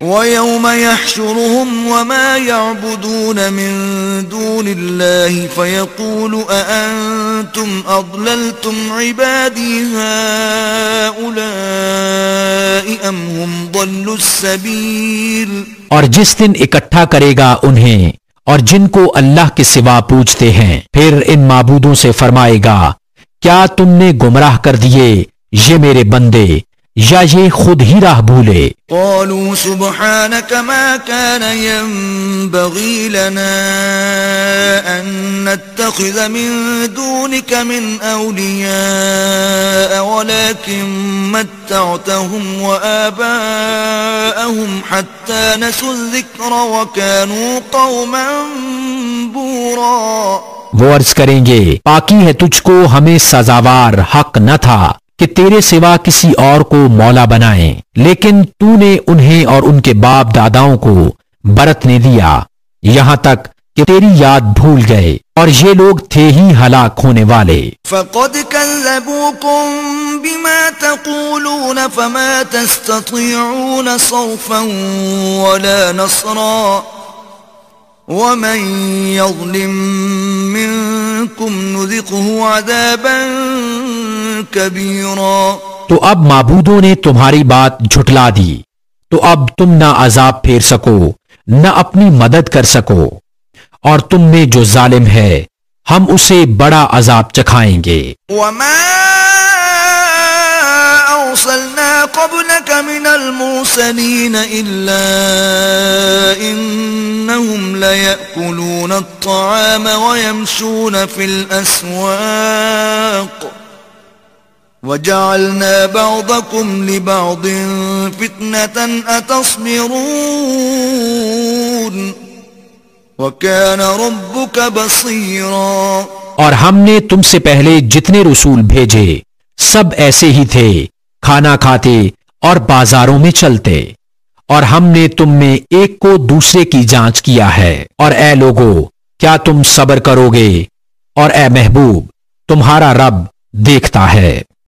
وَيَوْمَ يَحْشُرُهُمْ وَمَا يَعْبُدُونَ مِن دُونِ اللَّهِ فَيَقُولُ أَأَنتُمْ أَضْلَلْتُمْ عِبَادِي هَؤُلَاءِ أَمْ هُمْ ضَلُّوا السَّبِيلَ۔ اور جس دن اکٹھا کرے گا انہیں اور جن کو اللہ کے سوا پوجتے ہیں، پھر ان معبودوں سے فرمائے گا کیا تم نے گمراہ کر دیے یہ میرے بندے یا یہ خود ہی راہ بھولے؟ قالوا سبحانك ما كان ينبغي لنا أن نتخذ من دونك من أولياء ولكن متعتهم وآباءهم حتى نسوا الذكر وكانوا قوما بورا۔ وہ عرض کریں گے پاکی ہے تجھ کو، ہمیں سزاوار حق نہ تھا کہ تیرے سوا کسی اور کو مولا بنائیں، لیکن تو نے انہیں اور ان کے باپ داداؤں کو برتنے دیا یہاں تک کہ تیری یاد بھول گئے، اور یہ لوگ تھے ہی ہلاک ہونے والے۔ فقد كذبوكم بما تقولون فما تستطيعون صرفا ولا نصرا ومن يظلم منكم نذقه عذابا كبيرا۔ تو اب معبودوں نے تمہاری بات جھٹلا دی، تو اب تم نہ عذاب پھیر سکو نہ اپنی مدد کر سکو، اور تم میں جو ظالم ہے ہم اسے بڑا عذاب چکھائیں گے۔ وما أرسلنا قبلك من المرسلين إلا إنهم ليأكلون الطعام ويمشون في الأسواق وجعلنا بعضكم لبعض فتنة أتصبرون وكان ربك بصيرا۔ اور ہم نے تم سے پہلے جتنے رسول بھیجے سب ایسے ہی تھے، کھانا کھاتے اور بازاروں میں چلتے، اور ہم نے تم میں ایک کو دوسرے کی جانچ کیا ہے۔ اور اے لوگو کیا تم صبر کرو گے؟ اور اے محبوب تمہارا رب دیکھتا ہے۔